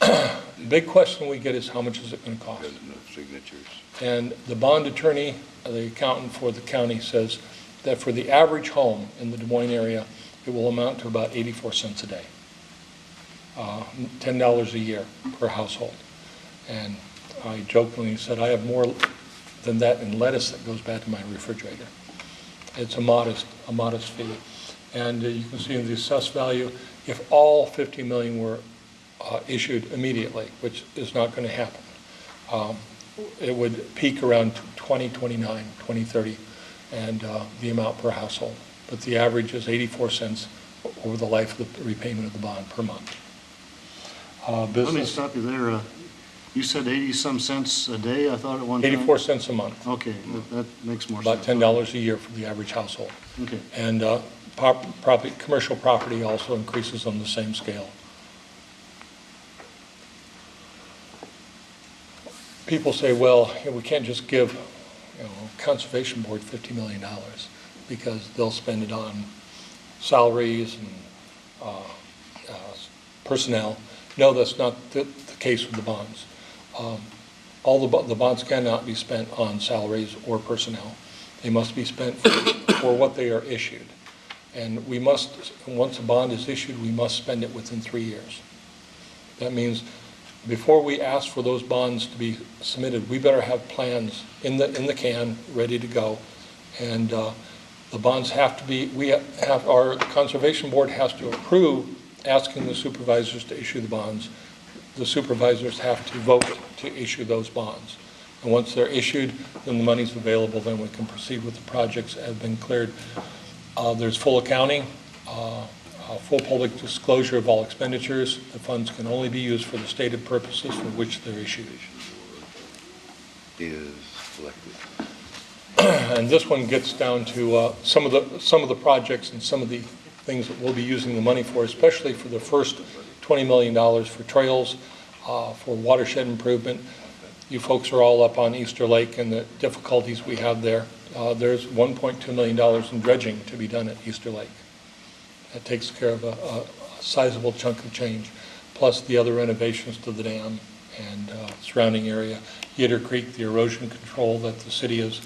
The big question we get is how much is it going to cost? Signatures. And the bond attorney, the accountant for the county, says that for the average home in the Des Moines area, it will amount to about 84 cents a day, $10 a year per household. And I jokingly said, I have more than that in lettuce that goes bad to my refrigerator. It's a modest fee. And you can see in the assessed value, if all 50 million were issued immediately, which is not going to happen, it would peak around 2029, 2030, and the amount per household. But the average is 84 cents over the life of the repayment of the bond per month. Let me stop you there. You said 80-some cents a day, I thought at one time? 84 cents a month. Okay, that makes more About sense. $10 a year for the average household. Okay. And commercial property also increases on the same scale. People say, well, we can't just give, Conservation Board $50 million because they'll spend it on salaries and personnel. No, that's not the case with the bonds. All the bonds cannot be spent on salaries or personnel. They must be spent for what they are issued. And we must, once a bond is issued, we must spend it within 3 years. That means before we ask for those bonds to be submitted, we better have plans in the can, ready to go. And the bonds have to be, our Conservation Board has to approve asking the supervisors to issue the bonds. The supervisors have to vote to issue those bonds. And once they're issued, then the money's available, then we can proceed with the projects that have been cleared. There's full accounting, full public disclosure of all expenditures. The funds can only be used for the stated purposes for which they're issued. Is collected. And this one gets down to some of the projects and some of the things that we'll be using the money for, especially for the first $20 million for trails, for watershed improvement. You folks are all up on Easter Lake and the difficulties we have there. There's $1.2 million in dredging to be done at Easter Lake. That takes care of a sizable chunk of change, plus the other renovations to the dam and surrounding area. Yater Creek, the erosion control that the city is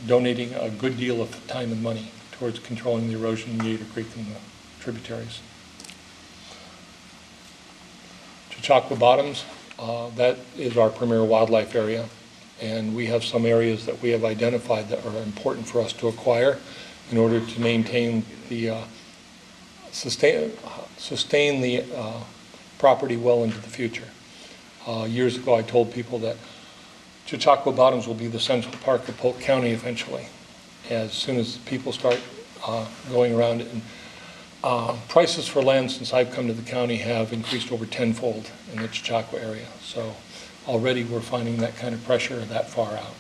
donating a good deal of time and money towards controlling the erosion in Yater Creek and the tributaries. Chautauqua Bottoms, that is our premier wildlife area, and we have some areas that we have identified that are important for us to acquire in order to maintain the sustain the property well into the future. Years ago, I told people that Chautauqua Bottoms will be the central park of Polk County eventually, as soon as people start going around it. And prices for land since I've come to the county have increased over tenfold in the Chautauqua area. So already we're finding that kind of pressure that far out.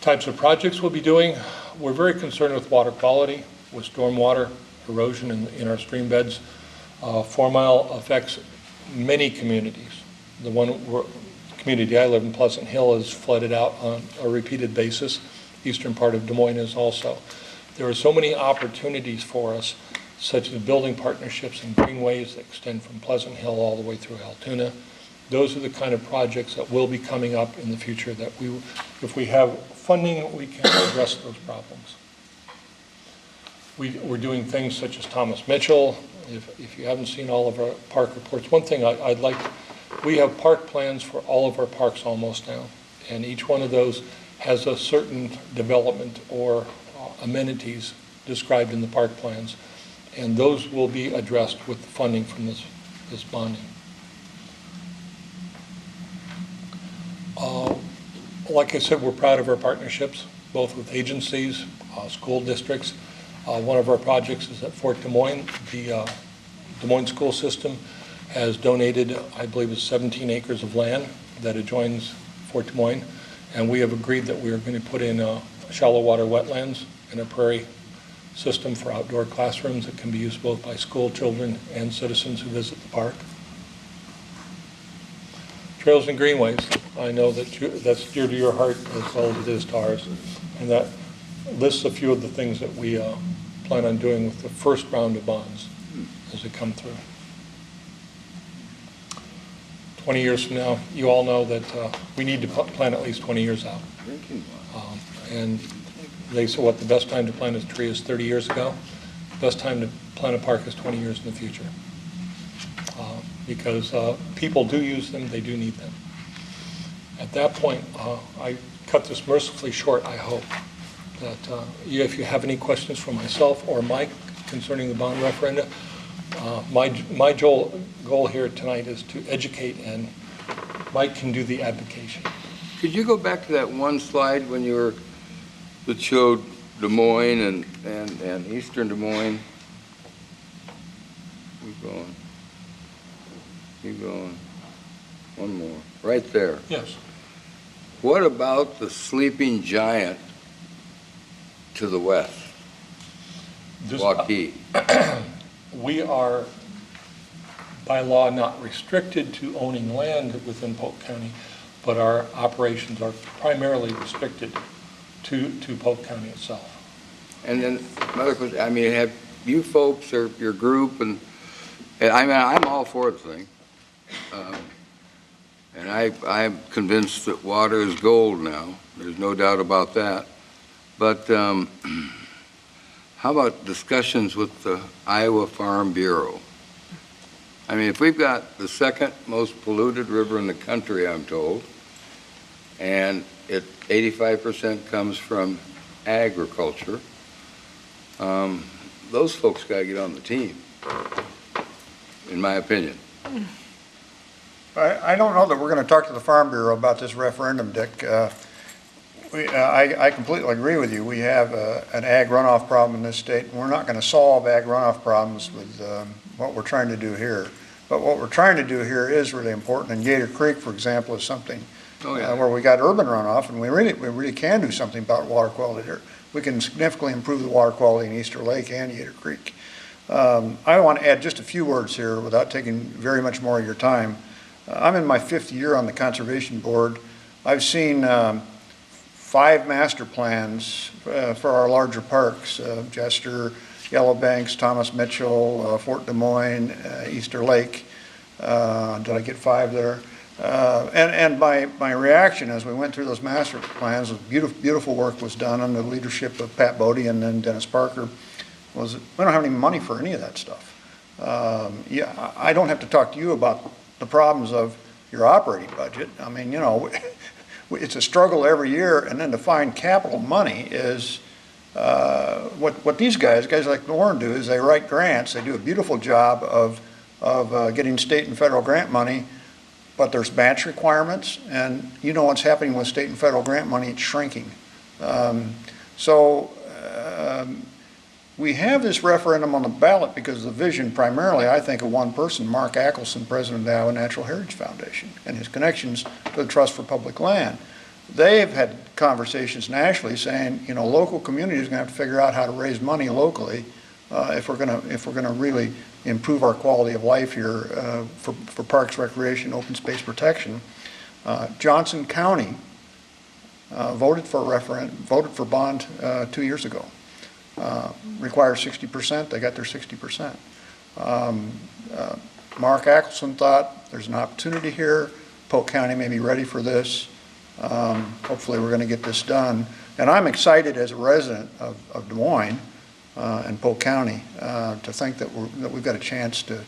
Types of projects we'll be doing. We're very concerned with water quality, with stormwater erosion in our stream beds. 4 Mile affects many communities. The community I live in, Pleasant Hill, is flooded out on a repeated basis. Eastern part of Des Moines is also. There are so many opportunities for us, such as building partnerships and greenways that extend from Pleasant Hill all the way through Altoona. Those are the kind of projects that will be coming up in the future that if we have funding, we can address those problems. We're doing things such as Thomas Mitchell. If you haven't seen all of our park reports, one thing I'd like, we have park plans for all of our parks almost now, and each one of those has a certain development or amenities described in the park plans, and those will be addressed with funding from this bonding. Like I said, we're proud of our partnerships, both with agencies, school districts. One of our projects is at Fort Des Moines. The Des Moines school system has donated, I believe it's 17 acres of land that adjoins Fort Des Moines, and we have agreed that we are going to put in shallow water wetlands and a prairie system for outdoor classrooms that can be used both by school children and citizens who visit the park. Trails and greenways, I know that that's dear to your heart as well as it is to ours, and that lists a few of the things that we plan on doing with the first round of bonds as they come through. 20 years from now, you all know that we need to plan at least 20 years out. And they say what the best time to plant a tree is 30 years ago. The best time to plant a park is 20 years in the future. Because people do use them, they do need them. At that point, I cut this mercifully short, I hope, that if you have any questions for myself or Mike concerning the bond referenda, my goal here tonight is to educate, and Mike can do the advocacy. Could you go back to that one slide when you were, that showed Des Moines and eastern Des Moines? Keep going. Keep going. One more. Right there. Yes. What about the sleeping giant to the west? Waukee. We are, by law, not restricted to owning land within Polk County, but our operations are primarily restricted to Polk County itself. And then another question, I mean, have you folks or your group, and I mean, I'm all for the thing. And I'm convinced that water is gold now. There's no doubt about that. But how about discussions with the Iowa Farm Bureau? I mean, if we've got the second most polluted river in the country, I'm told, and 85% comes from agriculture, those folks got to get on the team, in my opinion. I don't know that we're going to talk to the Farm Bureau about this referendum, Dick. I completely agree with you. We have an ag runoff problem in this state, and we're not going to solve ag runoff problems with what we're trying to do here. But what we're trying to do here is really important, and Gator Creek, for example, is something where we got urban runoff, and we really can do something about water quality here. We can significantly improve the water quality in Easter Lake and Gator Creek. I want to add just a few words here without taking very much more of your time. I'm in my 5th year on the Conservation Board. I've seen 5 master plans for our larger parks, Jester, Yellowbanks, Thomas Mitchell, Fort Des Moines, Easter Lake. Did I get 5 there? And my reaction as we went through those master plans, was beautiful work was done under the leadership of Pat Bodie and then Dennis Parker, was we don't have any money for any of that stuff. Yeah, I don't have to talk to you about the problems of your operating budget. I mean, you know, it's a struggle every year, and then to find capital money is what these guys like Lauren do is they write grants. They do a beautiful job of getting state and federal grant money, but there's match requirements, and you know what's happening with state and federal grant money, it's shrinking. We have this referendum on the ballot because of the vision primarily, I think, of one person, Mark Ackelson, president of the Iowa Natural Heritage Foundation, and his connections to the Trust for Public Land. They've had conversations nationally saying, you know, local communities are going to have to figure out how to raise money locally if we're going to really improve our quality of life here for parks, recreation, open space protection. Johnson County voted for bond 2 years ago. Requires 60%, they got their 60%. Mark Ackelson thought there's an opportunity here. Polk County may be ready for this. Hopefully we're going to get this done. And I'm excited as a resident of Des Moines and Polk County to think that we've got a chance to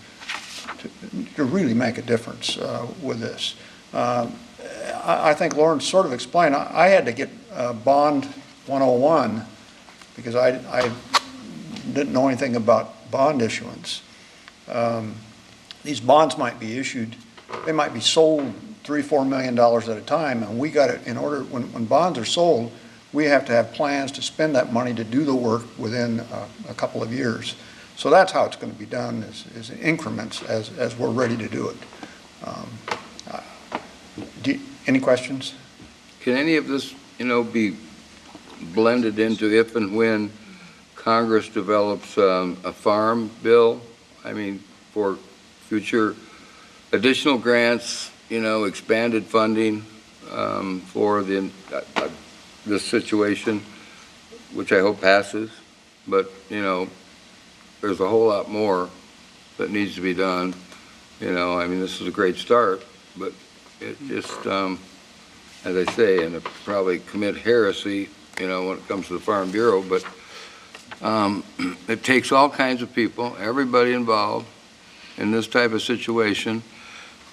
really make a difference with this. I think Lauren sort of explained, I had to get Bond 101 because I didn't know anything about bond issuance. These bonds might be issued, they might be sold $3-4 million at a time, and we got it in order, when bonds are sold, we have to have plans to spend that money to do the work within a couple of years. So that's how it's going to be done, is in increments as we're ready to do it. Any questions? Can any of this, be blended into if and when Congress develops a farm bill? I mean, for future additional grants, expanded funding for this situation, which I hope passes. But, there's a whole lot more that needs to be done. I mean, this is a great start, but it just, as I say, and I probably commit heresy, when it comes to the Farm Bureau, but it takes all kinds of people, everybody involved in this type of situation,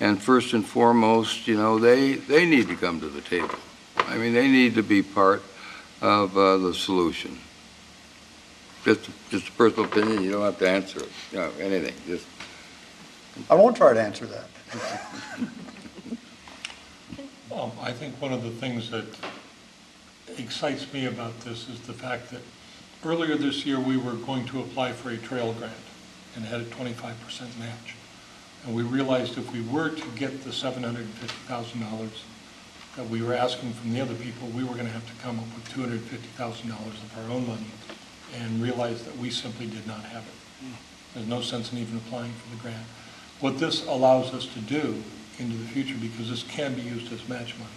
and first and foremost, they need to come to the table. I mean, they need to be part of the solution. Just a personal opinion, you don't have to answer it, anything, just. I won't try to answer that. I think one of the things that excites me about this is the fact that earlier this year we were going to apply for a trail grant and had a 25% match. And we realized if we were to get the $750,000 that we were asking from the other people, we were going to have to come up with $250,000 of our own money, and realized that we simply did not have it. There's no sense in even applying for the grant. What this allows us to do into the future, because this can be used as match money,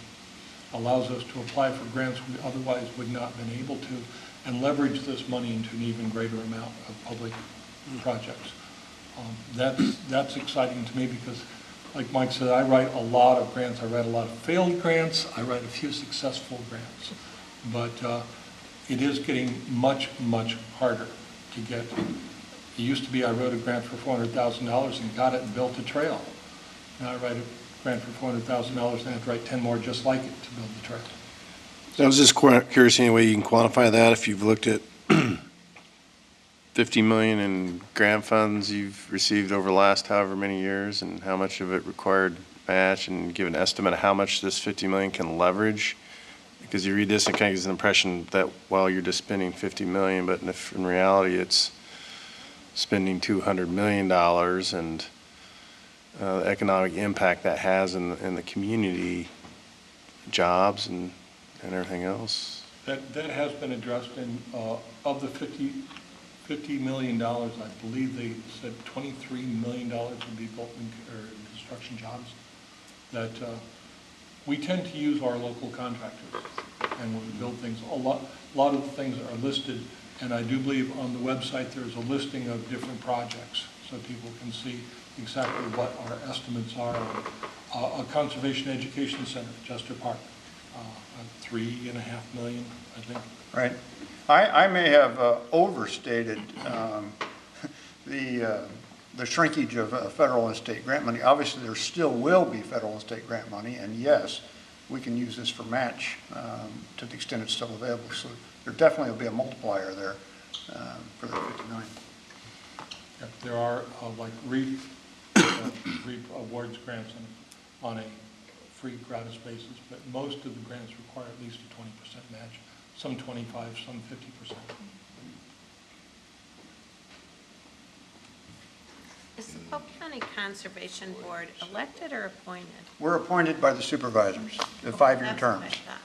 allows us to apply for grants we otherwise would not have been able to, and leverage this money into an even greater amount of public projects. That's exciting to me because, like Mike said, I write a lot of grants. I write a lot of failed grants. I write a few successful grants. But it is getting much, much harder to get. It used to be I wrote a grant for $400,000 and got it and built a trail. Now I write a grant for $400,000 and I have to write 10 more just like it to build the trail. I was just curious, any way you can quantify that, if you've looked at 50 million in grant funds you've received over the last however many years, and how much of it required match, and give an estimate of how much this 50 million can leverage? Because you read this and it kind of gives the impression that, well, you're just spending 50 million, but if in reality it's spending $200 million, and the economic impact that has in the community, jobs and everything else. That has been addressed, and of the $50 million, I believe they said $23 million would be built in construction jobs. That we tend to use our local contractors, and when we build things, a lot of the things are listed, and I do believe on the website there's a listing of different projects, so people can see exactly what our estimates are. A conservation education center, Chester Park, $3.5 million, I think. Right. I may have overstated the shrinkage of federal and state grant money. Obviously, there still will be federal and state grant money, and yes, we can use this for match to the extent it's still available. So there definitely will be a multiplier there for the 59. Yep, there are like REAP awards grants on a free gratis basis, but most of the grants require at least a 20% match, some 25, some 50%. Is the Polk County Conservation Board elected or appointed? We're appointed by the supervisors, the 5-year That's terms. what I thought.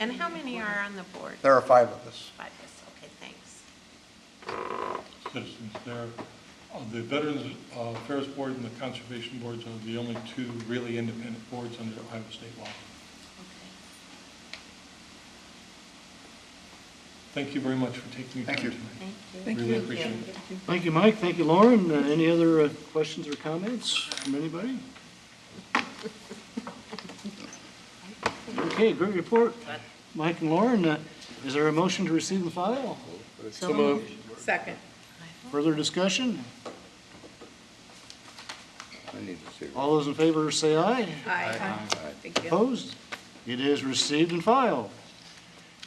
And how many are on the board? There are 5 of us. 5 of us, okay, thanks. Citizens there. The Veterans Affairs Board and the Conservation Boards are the only 2 really independent boards under Iowa state law. Thank you very much for taking the time tonight. Thank you. Really appreciate it. Thank you, Mike. Thank you, Lauren. Any other questions or comments from anybody? Okay, great report. Mike and Lauren, is there a motion to receive and file? So moved. Second. Further discussion? I need to see. All those in favor say aye. Aye. Thank you. Opposed? It is received and filed.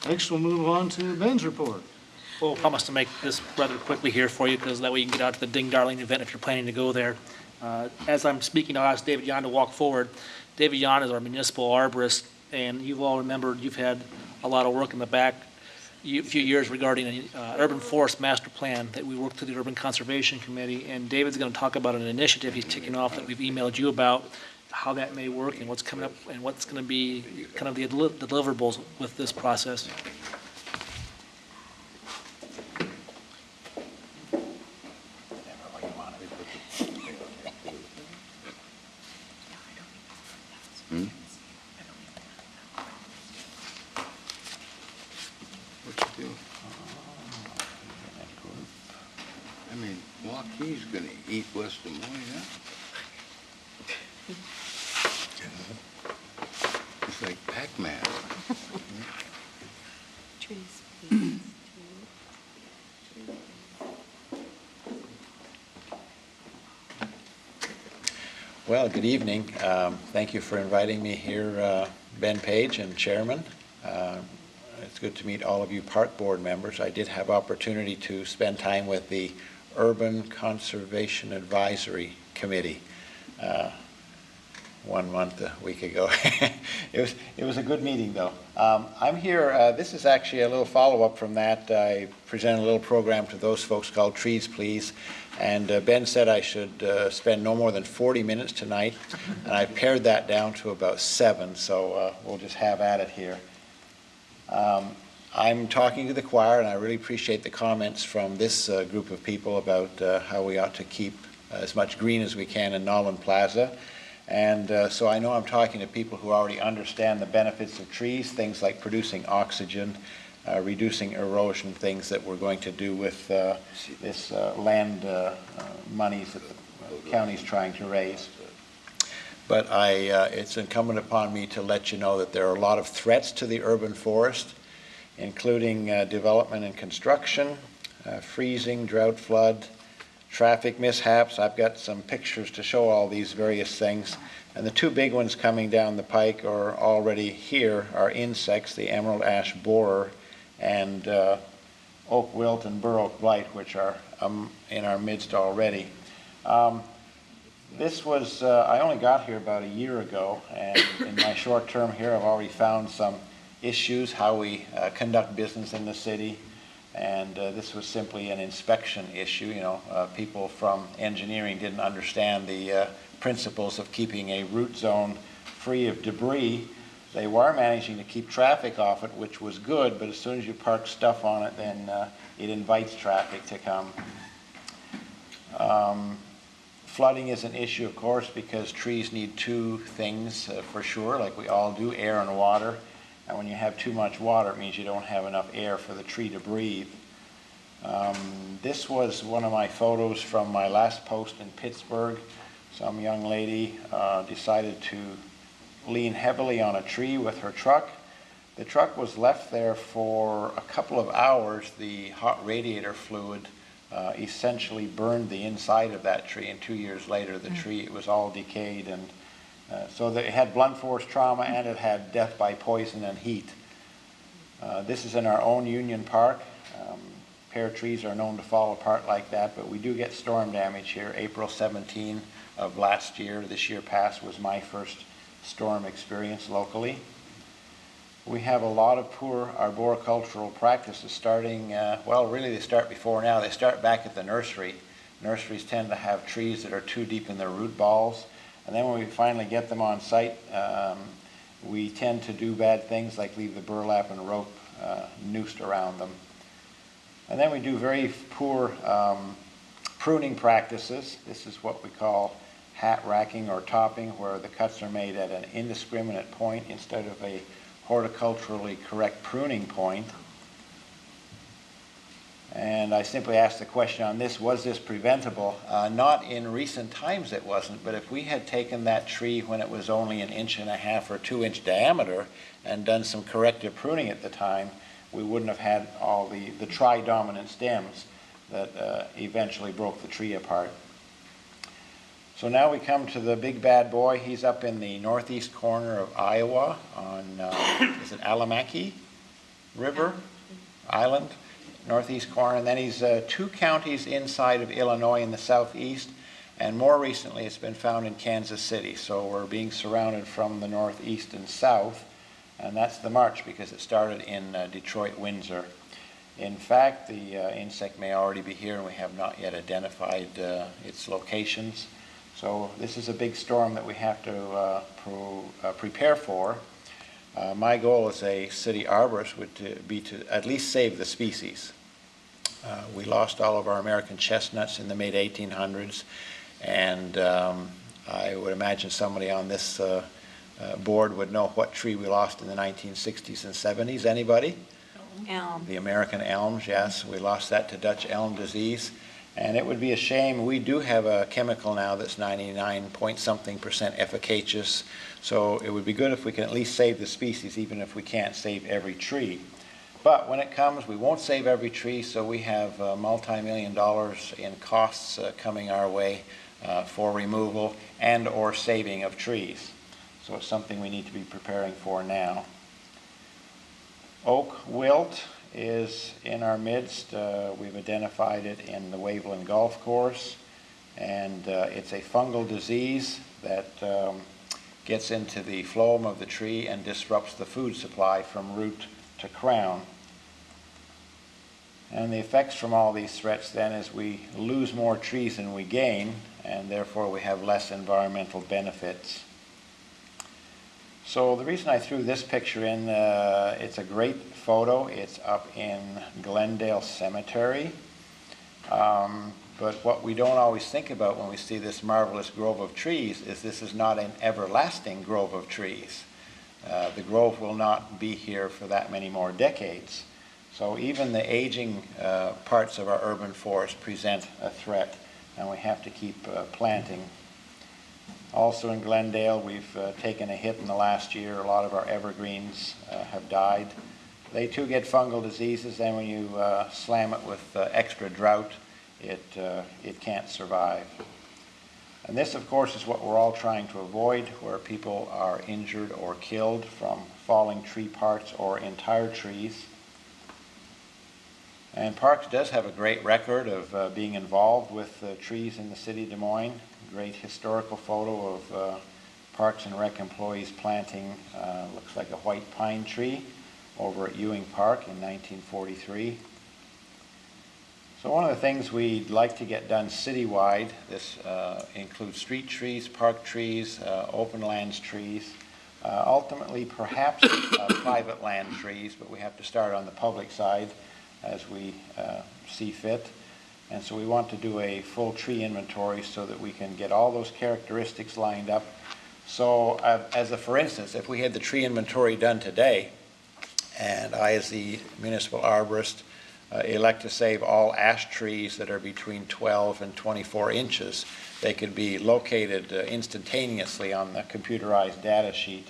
Next, we'll move on to Ben's report. We'll promise to make this rather quickly here for you, because that way you can get out to the Ding Darling event if you're planning to go there. As I'm speaking, I'll ask David Yon to walk forward. David Yon is our municipal arborist, and you've all remembered you've had a lot of work in the back few years regarding an urban forest master plan that we worked through the Urban Conservation Committee, and David's going to talk about an initiative he's kicking off that we've emailed you about, how that may work and what's coming up and what's going to be kind of the deliverables with this process. I mean, Waukees gonna eat West Des Moines, huh? It's like Pac-Man. Well, good evening. Thank you for inviting me here, Ben Page and Chairman. It's good to meet all of you park board members. I did have opportunity to spend time with the Urban Conservation Advisory Committee 1 month, a week ago. It was a good meeting, though. I'm here, this is actually a little follow-up from that. I presented a little program to those folks called Trees Please, and Ben said I should spend no more than 40 minutes tonight, and I pared that down to about 7, so we'll just have at it here. I'm talking to the choir, and I really appreciate the comments from this group of people about how we ought to keep as much green as we can in Nolan Plaza. And so I know I'm talking to people who already understand the benefits of trees, things like producing oxygen, reducing erosion, things that we're going to do with this land monies that the county's trying to raise. But it's incumbent upon me to let you know that there are a lot of threats to the urban forest, including development and construction, freezing, drought, flood, traffic mishaps. I've got some pictures to show all these various things. And the two big ones coming down the pike or already here are insects, the emerald ash borer and oak wilt and bur oak blight, which are in our midst already. This was, I only got here about a year ago, and in my short term here I've already found some issues, how we conduct business in the city. And this was simply an inspection issue. You know, people from engineering didn't understand the principles of keeping a root zone free of debris. They were managing to keep traffic off it, which was good, but as soon as you park stuff on it, then it invites traffic to come. Flooding is an issue, of course, because trees need two things for sure, like we all do, air and water. And when you have too much water, it means you don't have enough air for the tree to breathe. This was one of my photos from my last post in Pittsburgh. Some young lady decided to lean heavily on a tree with her truck. The truck was left there for a couple of hours. The hot radiator fluid essentially burned the inside of that tree, and 2 years later the tree, it was all decayed, and so that it had blunt force trauma and it had death by poison and heat. This is in our own Union Park. Pear trees are known to fall apart like that, but we do get storm damage here. April 17 of last year, this year past, was my first storm experience locally. We have a lot of poor arboricultural practices starting, well, really they start before now. They start back at the nursery. Nurseries tend to have trees that are too deep in their root balls. And then when we finally get them on site, we tend to do bad things like leave the burlap and rope noosed around them. And then we do very poor pruning practices. This is what we call hat racking or topping, where the cuts are made at an indiscriminate point instead of a horticulturally correct pruning point. And I simply asked the question on this, was this preventable? Not in recent times it wasn't, but if we had taken that tree when it was only 1.5 inches or 2 inch diameter and done some corrective pruning at the time, we wouldn't have had all the tri-dominant stems that eventually broke the tree apart. So now we come to the big bad boy. He's up in the northeast corner of Iowa on, is it Alamaki River Island? Northeast corner, and then he's 2 counties inside of Illinois in the southeast, and more recently it's been found in Kansas City. So we're being surrounded from the northeast and south, and that's the march because it started in Detroit, Windsor. In fact, the insect may already be here and we have not yet identified its locations. So this is a big storm that we have to prepare for. My goal as a city arborist would be to at least save the species. We lost all of our American chestnuts in the mid-1800s, and I would imagine somebody on this board would know what tree we lost in the 1960s and 70s. Anybody? Elm. The American elms, yes. We lost that to Dutch elm disease. And it would be a shame. We do have a chemical now that's 99-point-something% efficacious. So it would be good if we can at least save the species, even if we can't save every tree. But when it comes, we won't save every tree, so we have multi-million dollars in costs coming our way for removal and or saving of trees. So it's something we need to be preparing for now. Oak wilt is in our midst. We've identified it in the Waveland Golf Course, and it's a fungal disease that gets into the phloem of the tree and disrupts the food supply from root to crown. And the effects from all these threats then is we lose more trees than we gain, and therefore we have less environmental benefits. So the reason I threw this picture in, it's a great photo. It's up in Glendale Cemetery. But what we don't always think about when we see this marvelous grove of trees is this is not an everlasting grove of trees. The grove will not be here for that many more decades. So even the aging parts of our urban forest present a threat, and we have to keep planting. Also in Glendale, we've taken a hit in the last year. A lot of our evergreens have died. They too get fungal diseases, and when you slam it with extra drought, it can't survive. And this, of course, is what we're all trying to avoid, where people are injured or killed from falling tree parts or entire trees. And Parks does have a great record of being involved with trees in the city of Des Moines. Great historical photo of Parks and Rec employees planting, looks like a white pine tree over at Ewing Park in 1943. So one of the things we'd like to get done citywide, this includes street trees, park trees, open lands trees, ultimately perhaps private land trees, but we have to start on the public side as we see fit. And so we want to do a full tree inventory so that we can get all those characteristics lined up. So for instance, if we had the tree inventory done today, and I as the municipal arborist elect to save all ash trees that are between 12 and 24 inches, they could be located instantaneously on the computerized data sheet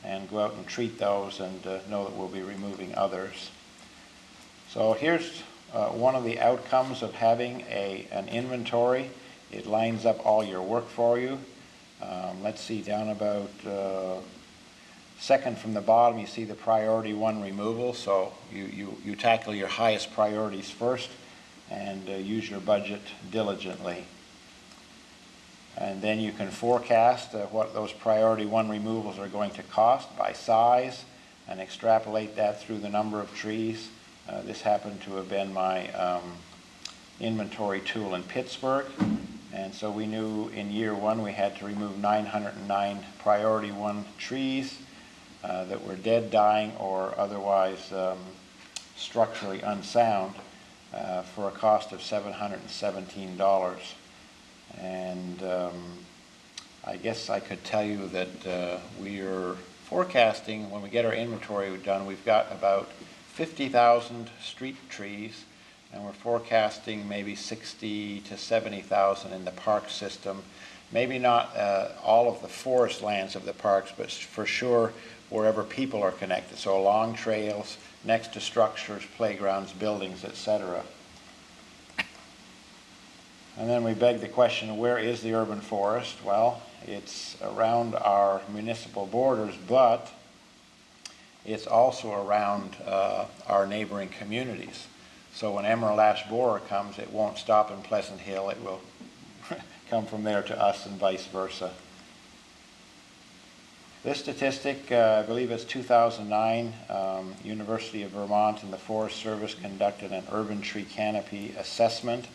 and go out and treat those and know that we'll be removing others. So here's one of the outcomes of having an inventory. It lines up all your work for you. Let's see, down about second from the bottom, you see the priority one removal. So you tackle your highest priorities first and use your budget diligently. And then you can forecast what those priority one removals are going to cost by size and extrapolate that through the number of trees. This happened to have been my inventory tool in Pittsburgh, and so we knew in year one we had to remove 909 priority one trees that were dead, dying, or otherwise structurally unsound for a cost of $717. And I guess I could tell you that we are forecasting, when we get our inventory done, we've got about 50,000 street trees, and we're forecasting maybe 60 to 70,000 in the park system. Maybe not all of the forest lands of the parks, but for sure wherever people are connected. So along trails, next to structures, playgrounds, buildings, etc. And then we beg the question, where is the urban forest? Well, it's around our municipal borders, but it's also around our neighboring communities. So when emerald ash borer comes, it won't stop in Pleasant Hill. It will come from there to us and vice versa. This statistic, I believe it's 2009, University of Vermont and the Forest Service conducted an urban tree canopy assessment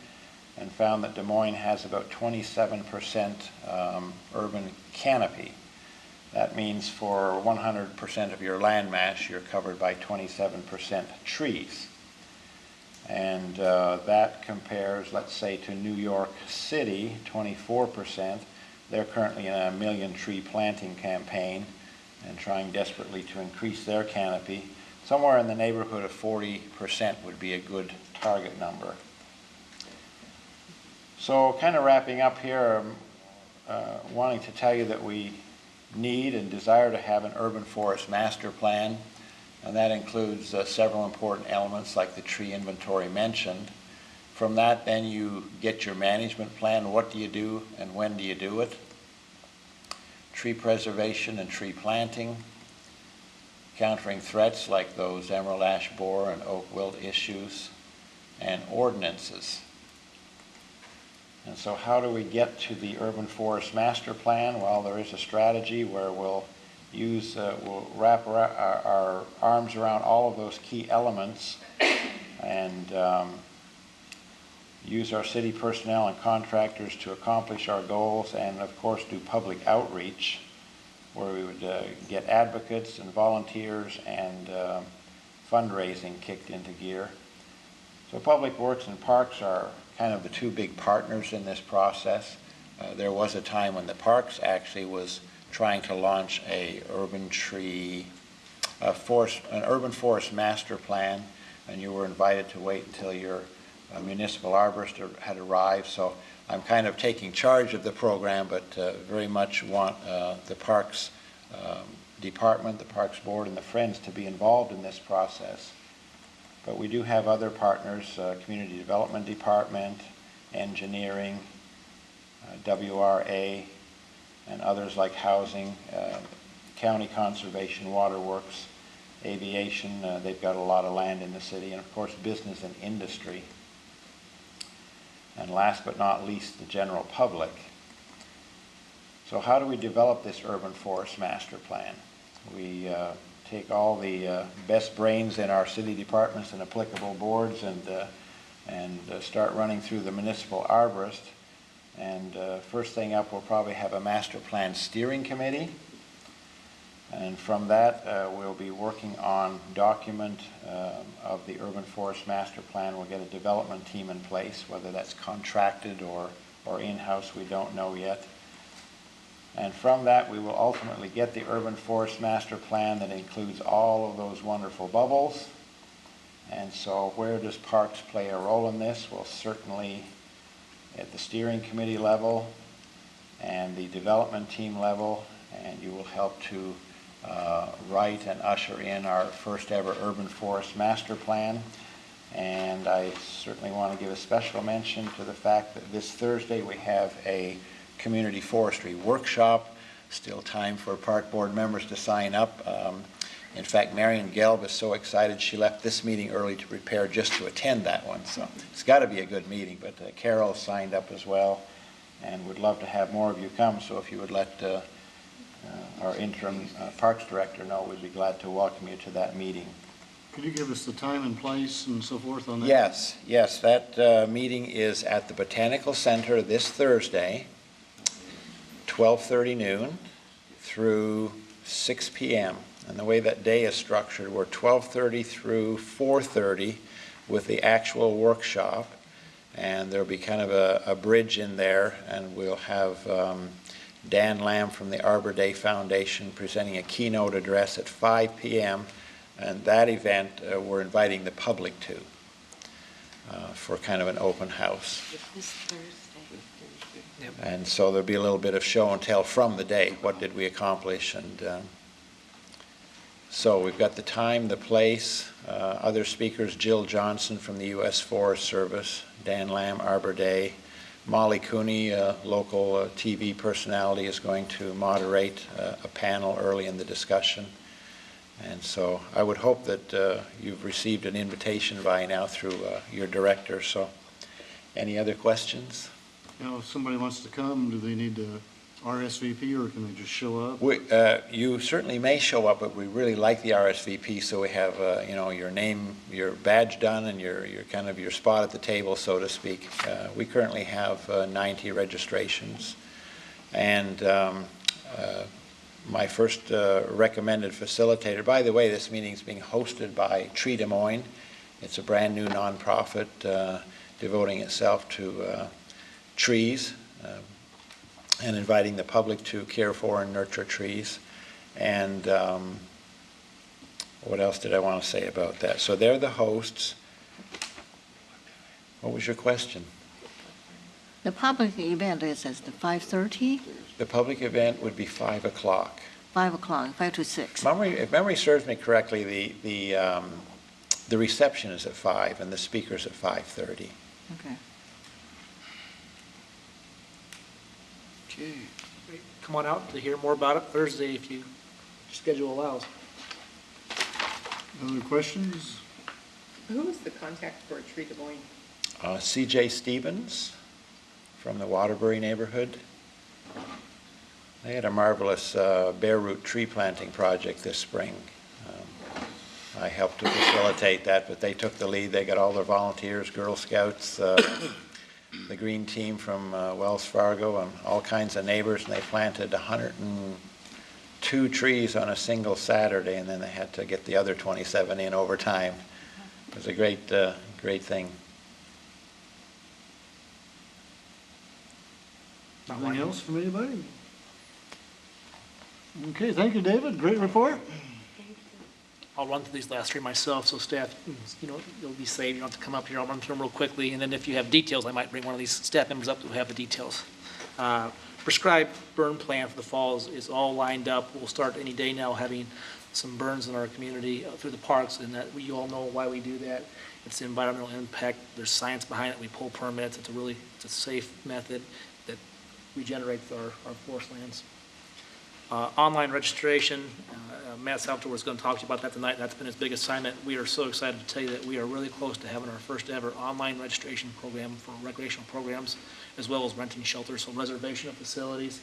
and found that Des Moines has about 27% urban canopy. That means for 100% of your land mass, you're covered by 27% trees. And that compares, let's say, to New York City, 24%. They're currently in a 1 million tree planting campaign and trying desperately to increase their canopy. Somewhere in the neighborhood of 40% would be a good target number. So kind of wrapping up here, I'm wanting to tell you that we need and desire to have an urban forest master plan, and that includes several important elements like the tree inventory mentioned. From that, then you get your management plan. What do you do and when do you do it? Tree preservation and tree planting, countering threats like those emerald ash borer and oak wilt issues, and ordinances. And so how do we get to the urban forest master plan? Well, there is a strategy where we'll wrap our arms around all of those key elements and use our city personnel and contractors to accomplish our goals, and of course do public outreach where we would get advocates and volunteers and fundraising kicked into gear. So Public Works and Parks are kind of the two big partners in this process. There was a time when the Parks actually was trying to launch an urban forest master plan, and you were invited to wait until your municipal arborist had arrived. So I'm kind of taking charge of the program, but very much want the Parks Department, the Parks Board, and the Friends to be involved in this process. But we do have other partners, Community Development Department, Engineering, WRA, and others like Housing, County Conservation, Waterworks, Aviation. They've got a lot of land in the city, and of course business and industry. And last but not least, the general public. So how do we develop this urban forest master plan? We take all the best brains in our city departments and applicable boards and start running through the municipal arborist. And first thing up, we'll probably have a master plan steering committee. And from that, we'll be working on document of the urban forest master plan. We'll get a development team in place, whether that's contracted or in-house, we don't know yet. And from that, we will ultimately get the urban forest master plan that includes all of those wonderful bubbles. And so where does Parks play a role in this? Well, certainly at the steering committee level and the development team level, and you will help to write and usher in our first ever urban forest master plan. And I certainly want to give a special mention to the fact that this Thursday we have a community forestry workshop. Still time for park board members to sign up. In fact, Marion Gelb is so excited she left this meeting early to prepare just to attend that one. So it's got to be a good meeting, but Carol signed up as well and would love to have more of you come. So if you would let our interim Parks Director know, we'd be glad to welcome you to that meeting. Could you give us the time and place and so forth on that? Yes, that meeting is at the Botanical Center this Thursday, 12:30 noon through 6 p.m. And the way that day is structured, we're 12:30 through 4:30 with the actual workshop, and there'll be kind of a bridge in there, and we'll have Dan Lamb from the Arbor Day Foundation presenting a keynote address at 5 p.m. And that event we're inviting the public to for kind of an open house. This Thursday. Yep. And so there'll be a little bit of show and tell from the day. What did we accomplish? And so we've got the time, the place, other speakers, Jill Johnson from the U.S. Forest Service, Dan Lamb, Arbor Day. Molly Cooney, a local TV personality, is going to moderate a panel early in the discussion. And so I would hope that you've received an invitation by now through your director. So any other questions? If somebody wants to come, do they need to RSVP, or can they just show up? You certainly may show up, but we really like the RSVP, so we have, your name, your badge done, and your kind of your spot at the table, so to speak. We currently have 90 registrations, and my first recommended facilitator, by the way, this meeting is being hosted by Tree Des Moines. It's a brand new nonprofit devoting itself to trees, and inviting the public to care for and nurture trees. And what else did I want to say about that? So they're the hosts. What was your question? The public event is at 5:30? The public event would be 5 o'clock. 5 o'clock, 5 to 6. If memory serves me correctly, the reception is at 5 and the speaker's at 5:30. Okay. Okay. Come on out to hear more about it Thursday if your schedule allows. Other questions? Who is the contact for Tree Des Moines? C.J. Stevens from the Waterbury neighborhood. They had a marvelous bare root tree planting project this spring. I helped to facilitate that, but they took the lead. They got all their volunteers, Girl Scouts, the green team from Wells Fargo, and all kinds of neighbors, and they planted 102 trees on a single Saturday, and then they had to get the other 27 in over time. It was a great thing. Anything else from anybody? Okay, thank you, David. Great report. I'll run through these last three myself, so staff, you'll be safe. You don't have to come up here. I'll run through them real quickly, and then if you have details, I might bring one of these staff members up who have the details. Prescribed burn plan for the fall is all lined up. We'll start any day now having some burns in our community through the parks, and that you all know why we do that. It's environmental impact. There's science behind it. We pull permits. It's a safe method that regenerates our forest lands. Online registration, Matt Salvatore is going to talk to you about that tonight. That's been his big assignment. We are so excited to tell you that we are really close to having our first ever online registration program for recreational programs, as well as renting shelters, so reservation of facilities.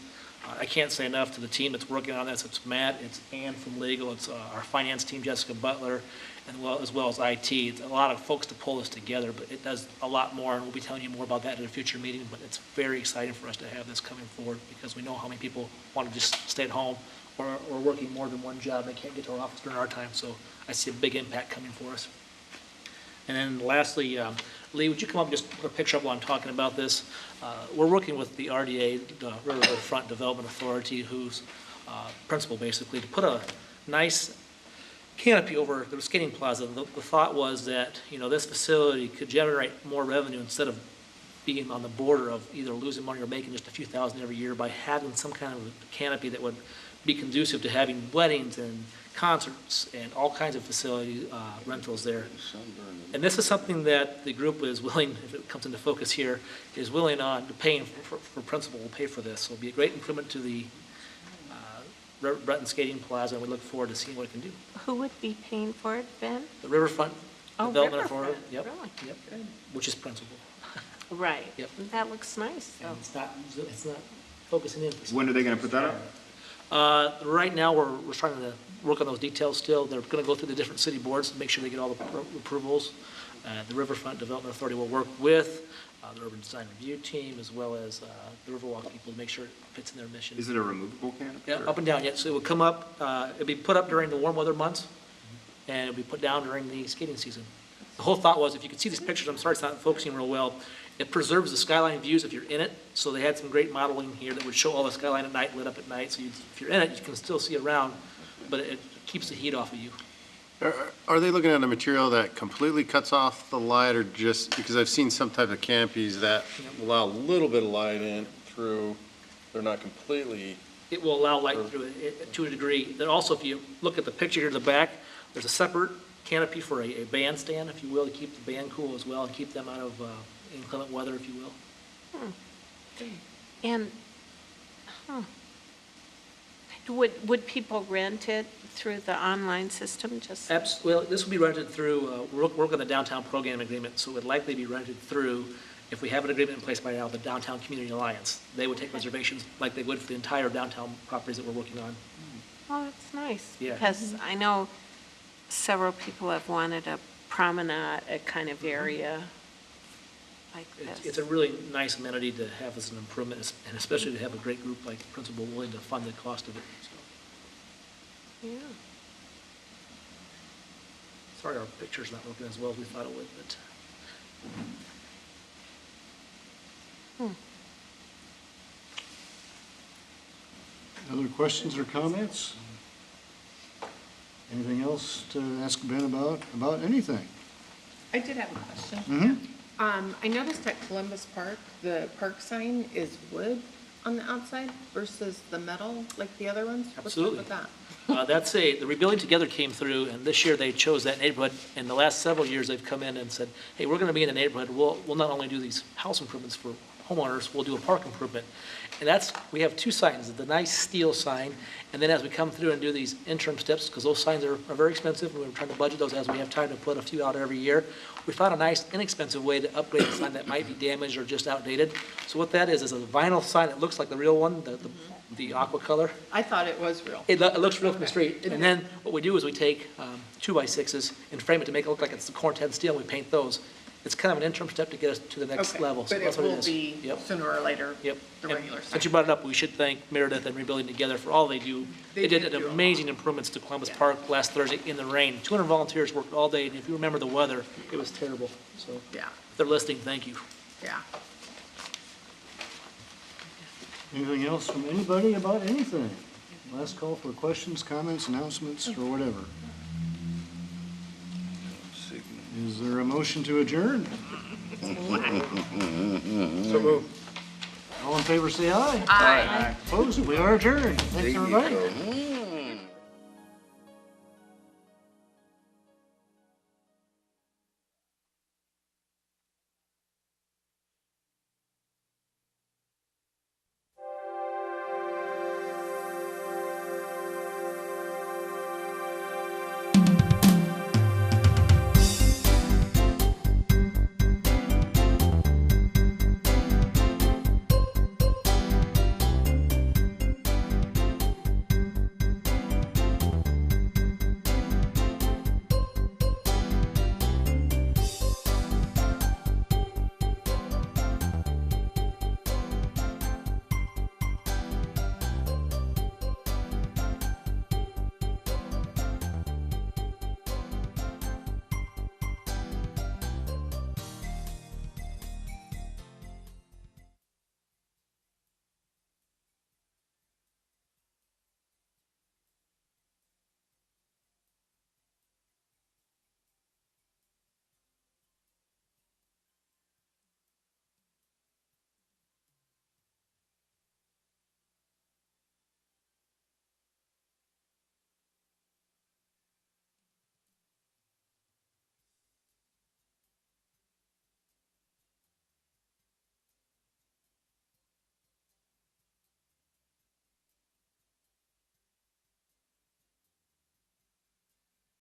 I can't say enough to the team that's working on this. It's Matt, it's Ann from legal, it's our finance team, Jessica Butler, and as well as IT. It's a lot of folks to pull this together, but it does a lot more, and we'll be telling you more about that at a future meeting. But it's very exciting for us to have this coming forward, because we know how many people want to just stay at home or working more than one job. They can't get to our office during our time, so I see a big impact coming for us. And then lastly, Lee, would you come up and just put a picture up while I'm talking about this? We're working with the RDA, the Riverfront Development Authority, who's principal basically, to put a nice canopy over the skating plaza. The thought was that, this facility could generate more revenue instead of being on the border of either losing money or making just a few thousand every year, by having some kind of canopy that would be conducive to having weddings and concerts and all kinds of facility rentals there. And this is something that the group is willing, if it comes into focus here, is willing on to paying for principal will pay for this. So it'll be a great improvement to the Breton Skating Plaza, and we look forward to seeing what it can do. Who would be paying for it, Ben? The Riverfront Development Authority. Riverfront, Yep. really? Yep. Which is principal. Right. Yep. That looks nice, though. And it's not focusing in. When are they going to put that up? Right now, we're trying to work on those details still. They're going to go through the different city boards to make sure they get all the approvals. The Riverfront Development Authority will work with the Urban Design Review Team, as well as the Riverwalk people, to make sure it fits in their mission. Is it a removable canopy? Yeah, up and down, yes. So it will come up, it'll be put up during the warm weather months, and it'll be put down during the skating season. The whole thought was, if you could see these pictures, I'm sorry it's not focusing real well, it preserves the skyline views if you're in it. So they had some great modeling here that would show all the skyline at night, lit up at night. So if you're in it, you can still see around, but it keeps the heat off of you. Are they looking at a material that completely cuts off the light, or just, because I've seen some type of canopies that allow a little bit of light in through, they're not completely. It will allow light through it to a degree. Then also, if you look at the picture here in the back, there's a separate canopy for a bandstand, if you will, to keep the band cool as well and keep them out of inclement weather, if you will. And would people rent it through the online system? Just Well, this will be rented through, we're working on the downtown program agreement, so it would likely be rented through, if we have an agreement in place by now, the Downtown Community Alliance, they would take reservations like they would for the entire downtown properties that we're working on. Oh, that's nice. Yeah. Because I know several people have wanted a promenade, a kind of area like It's this. a really nice amenity to have as an improvement, and especially to have a great group like the principal willing to fund the cost of it. So, Yeah. sorry our picture's not working as well as we thought it would, but. Other questions or comments? Anything else to ask Ben about anything? I did have a question. Mm-hmm. I noticed at Columbus Park, the park sign is wood on the outside versus the metal like the other ones. Absolutely. What's up with that? The Rebuilding Together came through, and this year they chose that neighborhood. In the last several years, they've come in and said, hey, we're gonna be in the neighborhood, we'll not only do these house improvements for homeowners, we'll do a park improvement. And we have two signs, the nice steel sign, and then as we come through and do these interim steps, because those signs are very expensive, and we're trying to budget those as we have time to put a few out every year, we found a nice inexpensive way to upgrade a sign that might be damaged or just outdated. So what that is a vinyl sign that looks like the real one, the aqua color. I thought it was real. It looks real from the street. And then what we do is we take 2x6s and frame it to make it look like it's the corn-head steel, and we paint those. It's kind of an interim step to get us to the next Okay, level. So but that's it what will is. be Yep. sooner or later, Yep. the And regular sign. since you brought it up, we should thank Meredith and Rebuilding Together for all they do. They They did did do a lot. amazing improvements to Columbus Park last Thursday in the rain. 200 volunteers worked all day, and if you remember the weather, it was terrible. So Yeah, if they're listening, thank you. yeah. Anything else from anybody about anything? Last call for questions, comments, announcements, or whatever. Is there a motion to adjourn? So moved. All in favor, say aye. Aye. Opposed? We are adjourned. Thanks, everybody. Mm.